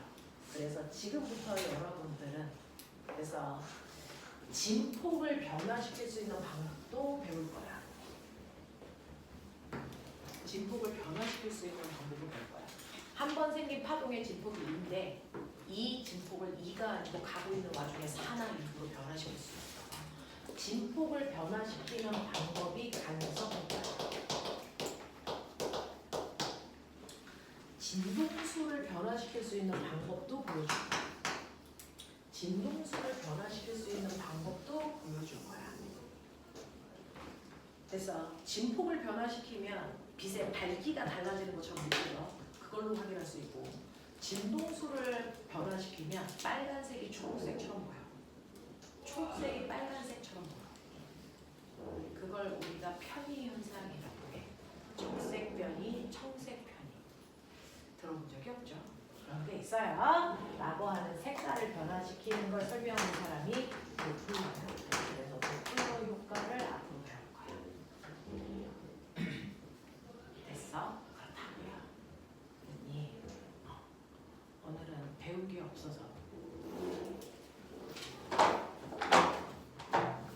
Speaker 1: 그래서 지금부터 여러분들은 그래서 진폭을 변화시킬 수 있는 방법도 배울 거야. 진폭을 변화시킬 수 있는 방법을 배울 거야. 한 번 생긴 파동의 진폭이 2인데 이 진폭을 2가 아니고 가고 있는 와중에 4나 6으로 변화시킬 수 있어. 진폭을 변화시키는 방법이 가능성일 거야. 진동수를 변화시킬 수 있는 방법도 보여줄 거야. 진동수를 변화시킬 수 있는 방법도 보여줄 거야. 그래서 진폭을 변화시키면 빛의 밝기가 달라지는 것처럼 느껴요. 그걸로 확인할 수 있고 진동수를 변화시키면 빨간색이 초록색처럼 보여. 초록색이 빨간색처럼 보여. 그걸 우리가 편의 현상이라고 해. 적색 변이, 청색 변이. 들어본 적이 없죠? 그런 게 있어요. 라고 하는 색깔을 변화시키는 걸 설명하는 사람이 도플러예요. 그래서 도플러 효과를 앞으로 배울 거야. 됐어? 그렇다고요. 언니, 오늘은 배운 게 없어서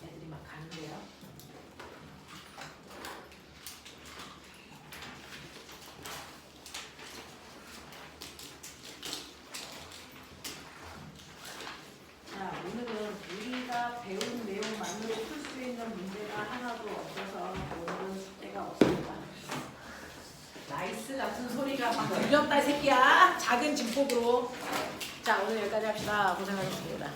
Speaker 1: 애들이 막 가는데요. 자, 오늘은 우리가 배운 내용만으로 풀 수 있는 문제가 하나도 없어서 오늘은 숙제가 없습니다. 나이스 같은 소리가 막 들렸다 이 새끼야. 작은 진폭으로. 자, 오늘 여기까지 합시다. 고생하셨습니다.